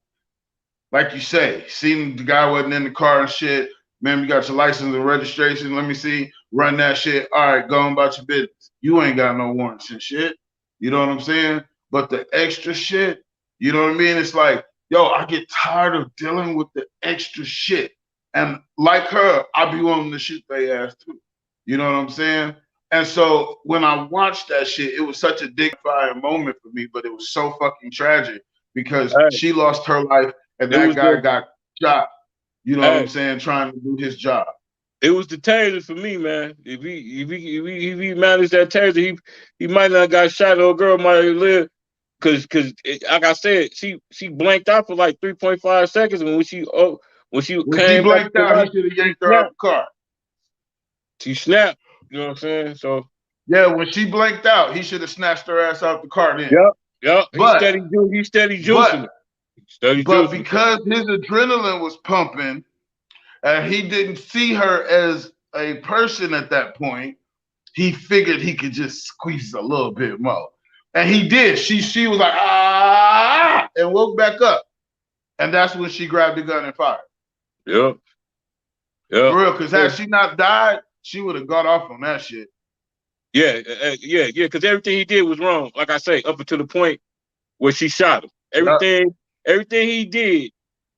Speaker 4: like you say, seen the guy wasn't in the car and shit. Man, you got your license and registration. Let me see. Run that shit. All right, go on about your business. You ain't got no warrants and shit. You know what I'm saying? But the extra shit, you know what I mean? It's like, yo, I get tired of dealing with the extra shit. And like her, I be wanting to shoot their ass too. You know what I'm saying? And so when I watched that shit, it was such a dignifying moment for me, but it was so fucking tragic because she lost her life and that guy got shot. You know what I'm saying? Trying to do his job.
Speaker 3: It was the taser for me, man. If he managed that taser, he might not have got shot. Or girl might have lived. Cause like I said, she blanked out for like 3.5 seconds, and when she came
Speaker 4: blanked
Speaker 3: back,
Speaker 4: out, he should have yanked her out the car.
Speaker 3: She snapped. You know what I'm saying? So
Speaker 4: yeah, when she blanked out, he should have snatched her ass out the car. Then
Speaker 3: yep. He steady juicing.
Speaker 4: But because his adrenaline was pumping, and he didn't see her as a person at that point, he figured he could just squeeze a little bit more. And he did. She was like, ah, and woke back up. And that's when she grabbed the gun and fired.
Speaker 3: Yep.
Speaker 4: For real, because had she not died, she would have got off on that shit.
Speaker 3: Yeah, because everything he did was wrong. Like I say, up until the point where she shot him. Everything he did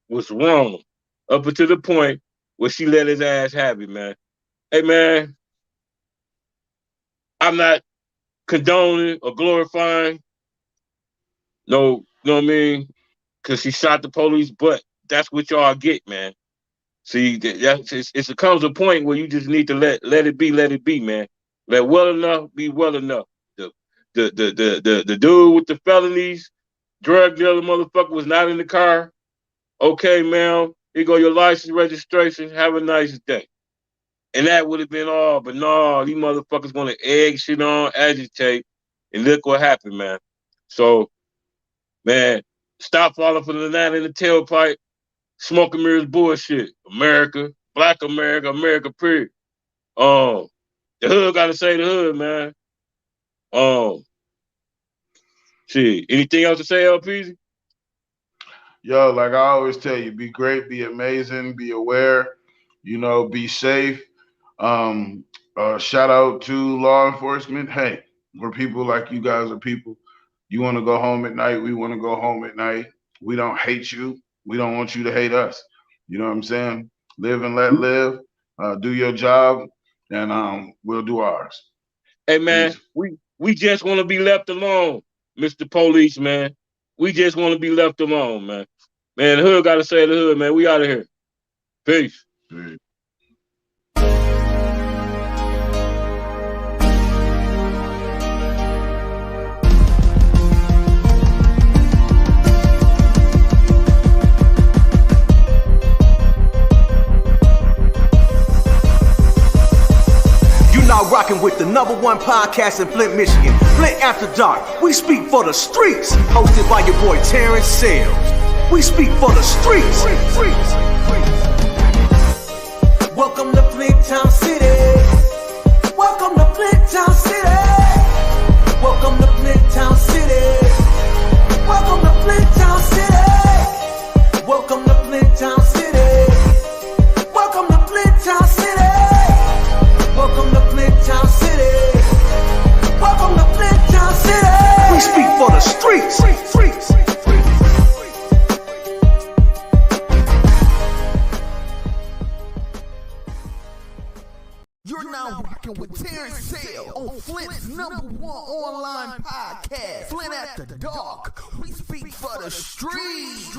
Speaker 3: was wrong. Up until the point where she let his ass have it, man. Hey, man, I'm not condoning or glorifying. No, you know what I mean? Because she shot the police, but that's what y'all get, man. See, it comes a point where you just need to let it be, man. Let well enough be well enough. The dude with the felonies, drug dealer motherfucker was not in the car. Okay, man, here go your license registration. Have a nice day. And that would have been all, but no, these motherfuckers want to egg shit on, agitate, and look what happened, man. So, man, stop falling for the line in the tailpipe, smoke and mirrors bullshit. America, Black America, America, period. The hood gotta say the hood, man. Shit. Anything else to say, LPZ?
Speaker 4: Yo, like I always tell you, be great, be amazing, be aware, you know, be safe. Shout out to law enforcement. Hey, we're people like you guys are people. You want to go home at night, we want to go home at night. We don't hate you. We don't want you to hate us. You know what I'm saying? Live and let live. Do your job, and we'll do ours.
Speaker 3: Hey, man, we just want to be left alone, Mr. Police, man. We just want to be left alone, man. Man, the hood got to say the hood, man. We out of here. Peace.
Speaker 1: Now rocking with the #1 podcast in Flint, Michigan. Flint After Dark. We speak for the streets. Hosted by your boy Terrence Sales. We speak for the streets. Welcome to Flint Town City. Welcome to Flint Town City. Welcome to Flint Town City. Welcome to Flint Town City. Welcome to Flint Town City. Welcome to Flint Town City. Welcome to Flint Town City. Welcome to Flint Town City. We speak for the streets.
Speaker 14: You're now rocking with Terrence Sale on Flint's #1 online podcast, Flint After Dark. We speak for the streets.